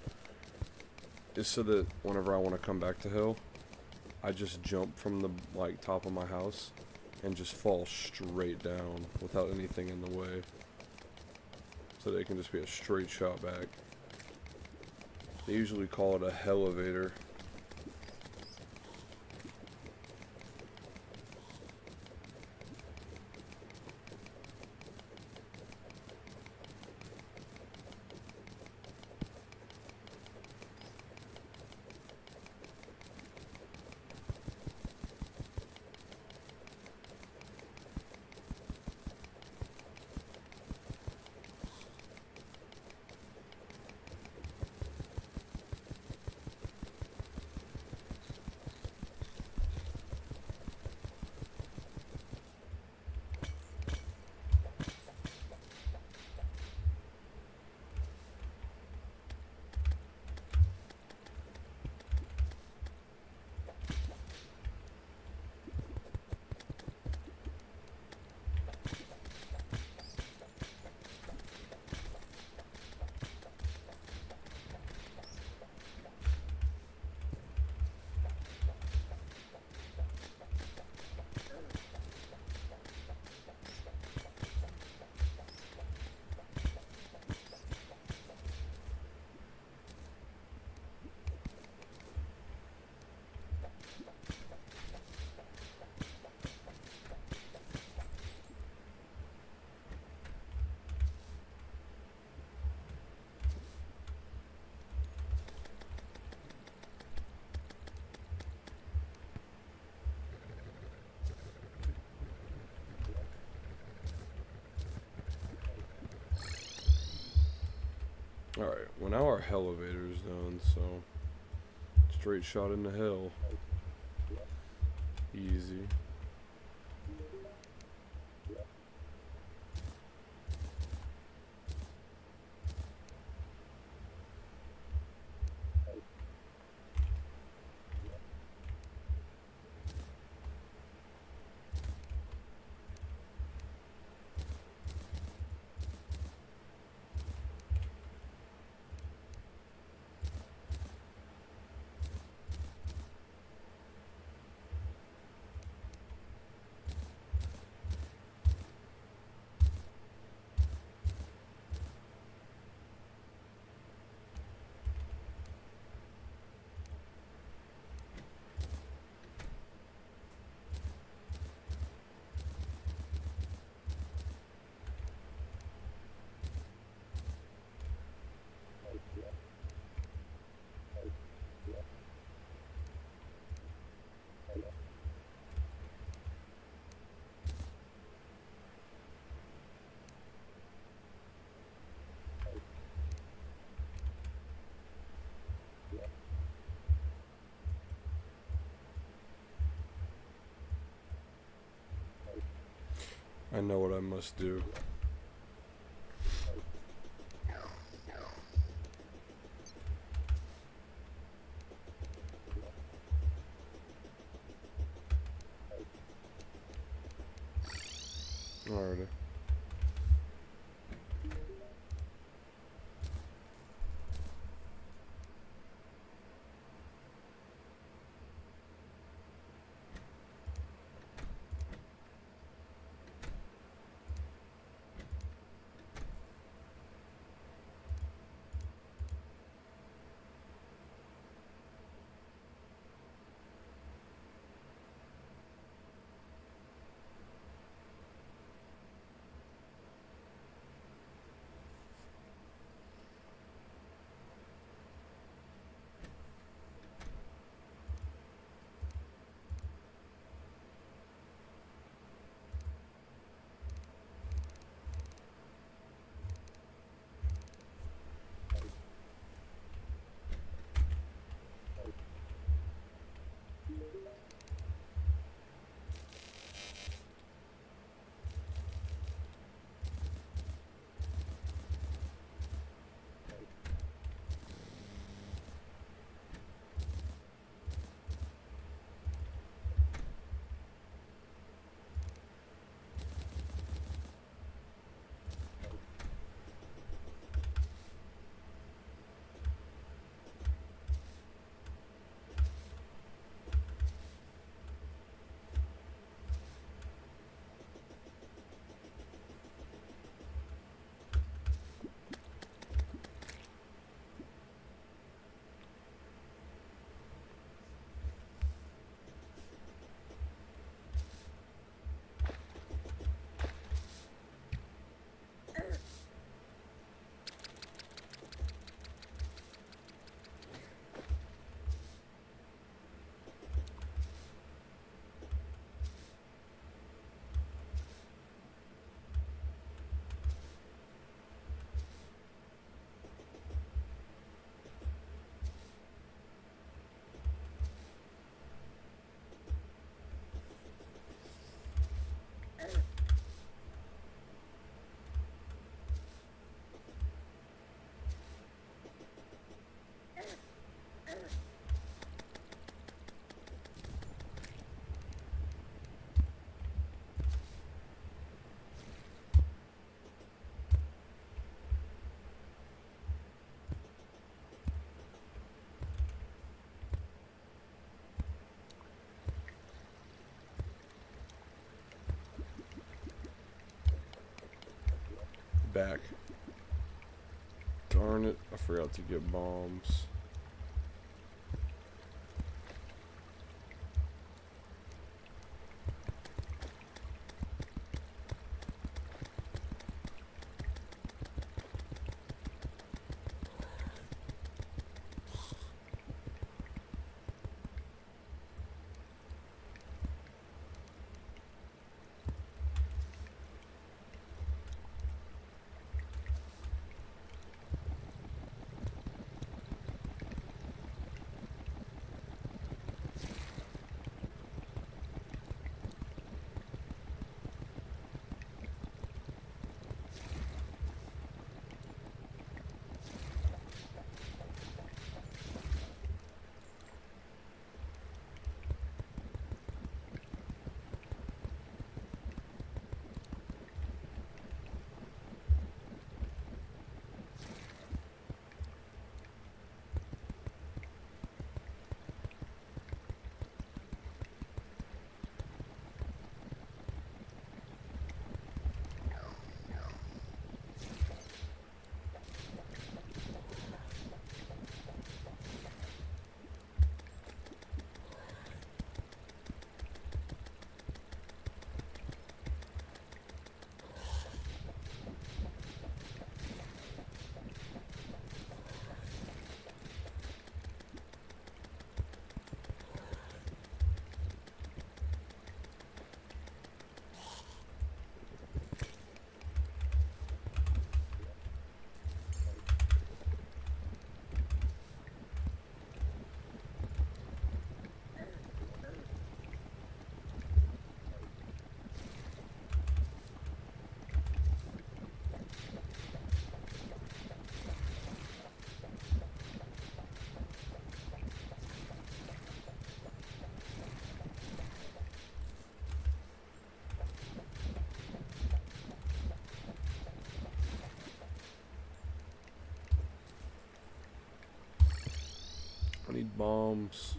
is so that whenever I want to come back to hill, I just jump from the like top of my house and just fall straight down without anything in the way. So that it can just be a straight shot back. They usually call it a hell-elevator. Alright, well now our elevator's done, so straight shot in the hill. Easy. I know what I must do. Alrighty. back. Darn it, I forgot to get bombs. I need bombs.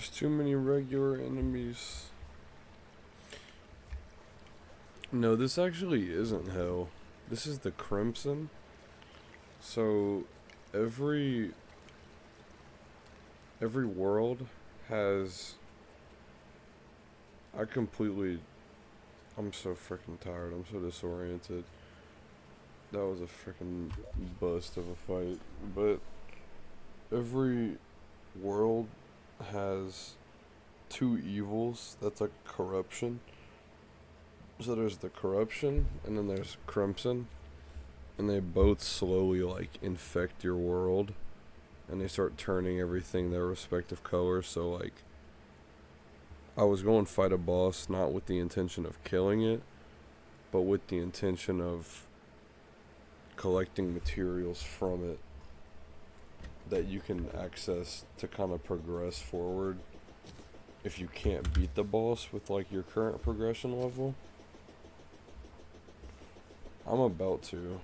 There's too many regular enemies. No, this actually isn't hell. This is the Crimson. So every world has I'm so freaking tired. I'm so disoriented. That was a freaking bust of a fight. But every world has two evils. That's like corruption. So there's the corruption, and then there's Crimson. And they both slowly, like, infect your world. And they start turning everything their respective colors. So, like, I was going to fight a boss not with the intention of killing it, but with the intention of collecting materials from it that you can access to kind of progress forward if you can't beat the boss with, like, your current progression level. I'm about to.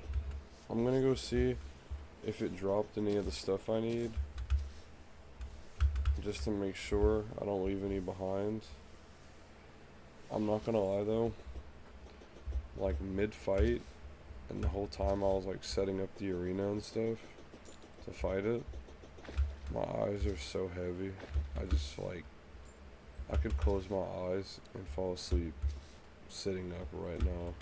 I'm gonna go see if it dropped any of the stuff I need, just to make sure I don't leave any behind. I'm not gonna lie though, like mid-fight, and the whole time I was like setting up the arena and stuff to fight it, my eyes are so heavy. I just like, I could close my eyes and fall asleep sitting up right now.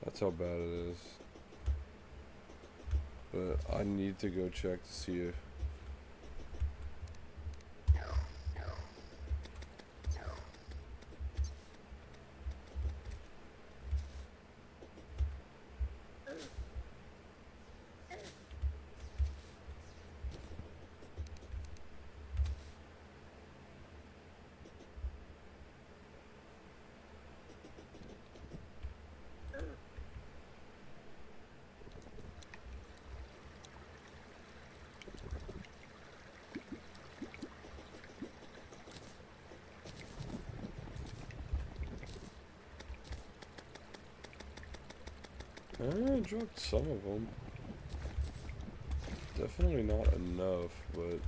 That's how bad it is. But I need to go check to see if I dropped some of them. Definitely not enough, but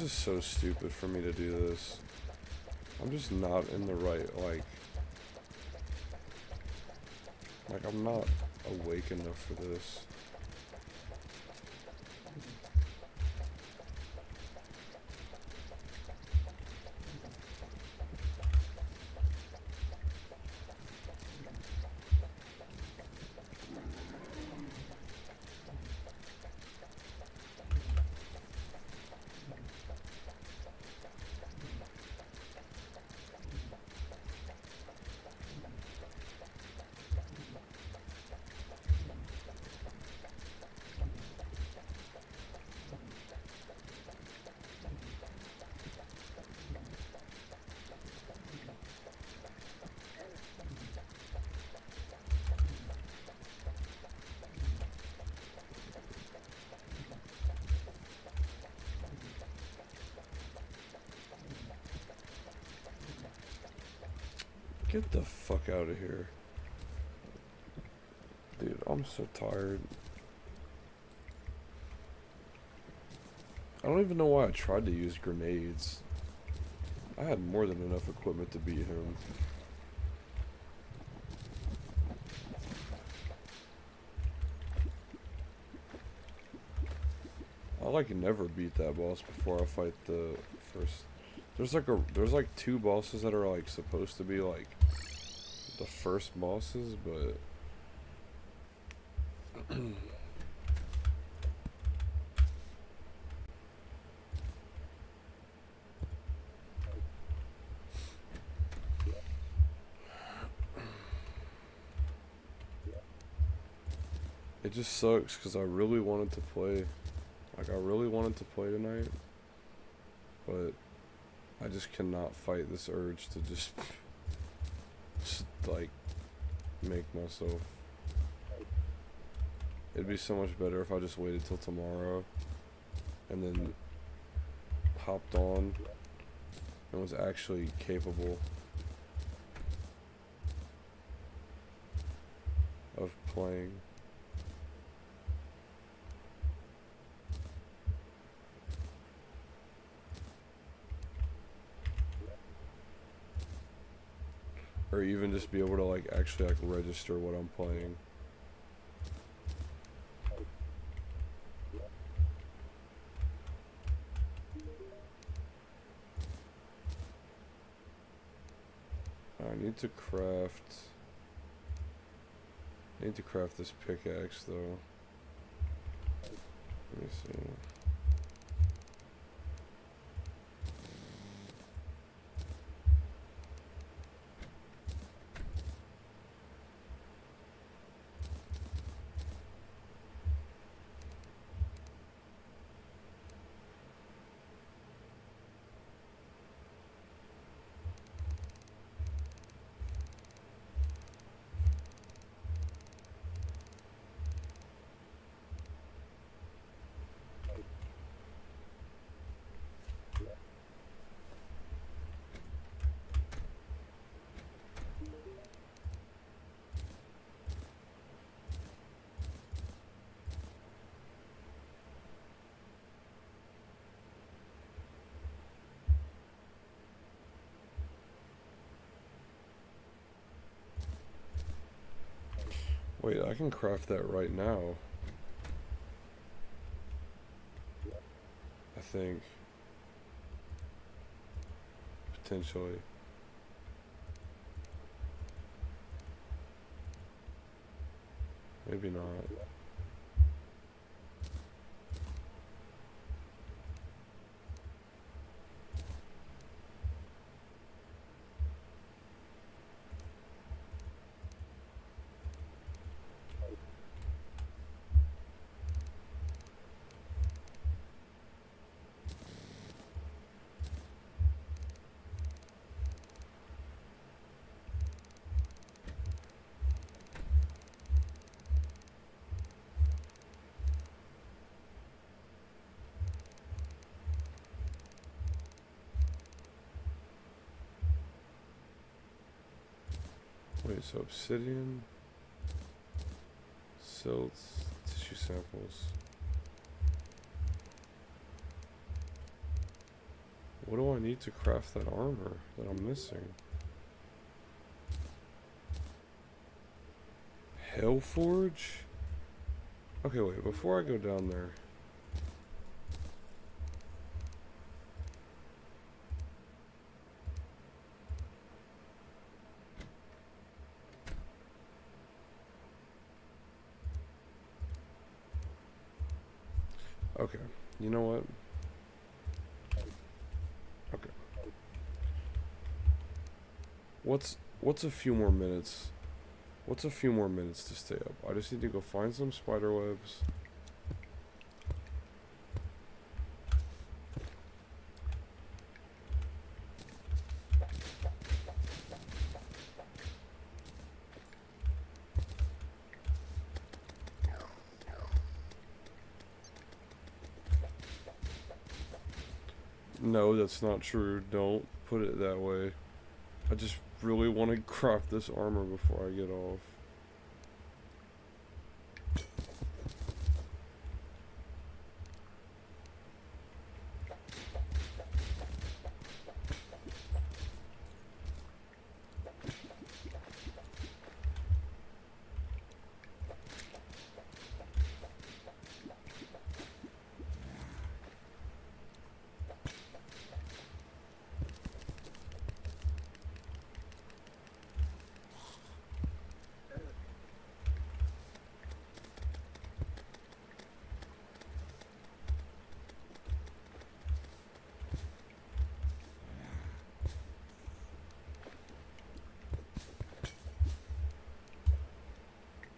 This is so stupid for me to do this. I'm just not in the right, like I'm not awake enough for this. Get the fuck out of here. Dude, I'm so tired. I don't even know why I tried to use grenades. I had more than enough equipment to beat him. I like never beat that boss before I fight the first. There's like two bosses that are like supposed to be like the first bosses, but it just sucks because I really wanted to play. Like, I really wanted to play tonight, but I just cannot fight this urge to just like, make myself. It'd be so much better if I just waited till tomorrow and then hopped on and was actually capable of playing. Or even just be able to like actually like register what I'm playing. I need to craft this pickaxe though. Let me see. Wait, I can craft that right now. I think. Potentially. Maybe not. Wait, so obsidian, silt, tissue samples. What do I need to craft that armor that I'm missing? Hellforge? Okay, wait, before I go down there. Okay, you know what? Okay. What's a few more minutes? What's a few more minutes to stay up? I just need to go find some spider webs. No, that's not true. Don't put it that way. I just really want to craft this armor before I get off.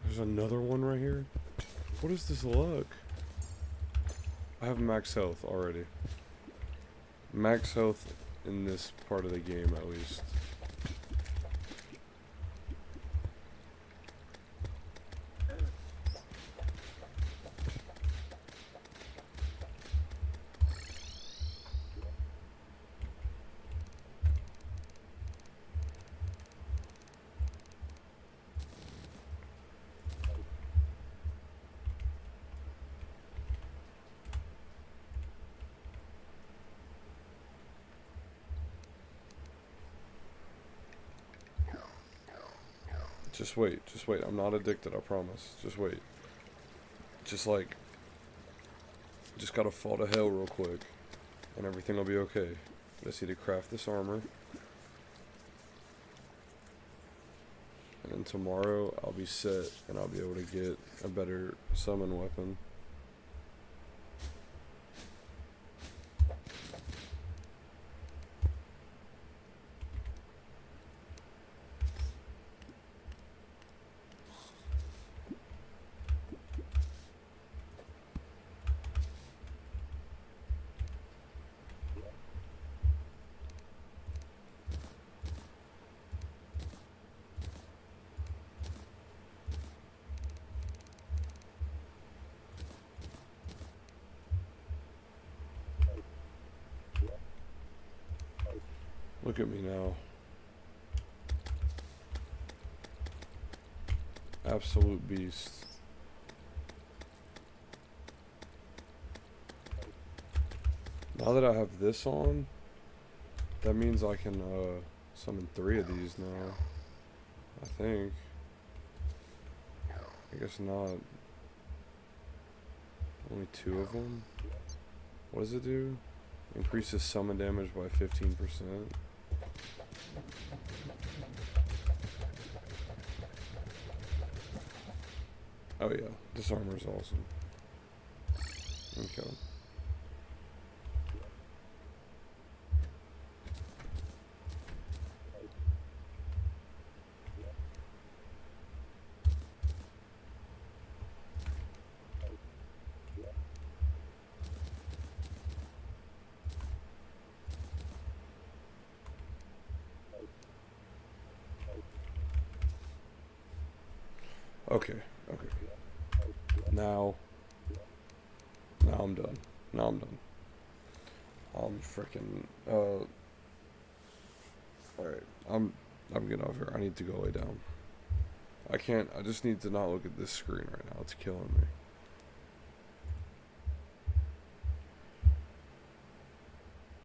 There's another one right here. What is this luck? I have max health already. Max health in this part of the game, at least. Just wait, just wait. I'm not addicted, I promise. Just wait. Just like, just gotta fall to hell real quick, and everything will be okay. Just need to craft this armor. And then tomorrow I'll be set, and I'll be able to get a better summon weapon. Look at me now. Absolute beast. Now that I have this on, that means I can summon 3 of these now. I think. I guess not. Only 2 of them. What does it do? Increases summon damage by 15%. Oh yeah, this armor is awesome. Okay. Okay, okay. Now I'm done. Now I'm done. I'm freaking alright. I'm getting off here. I need to go lay down. I just need to not look at this screen right now. It's killing me.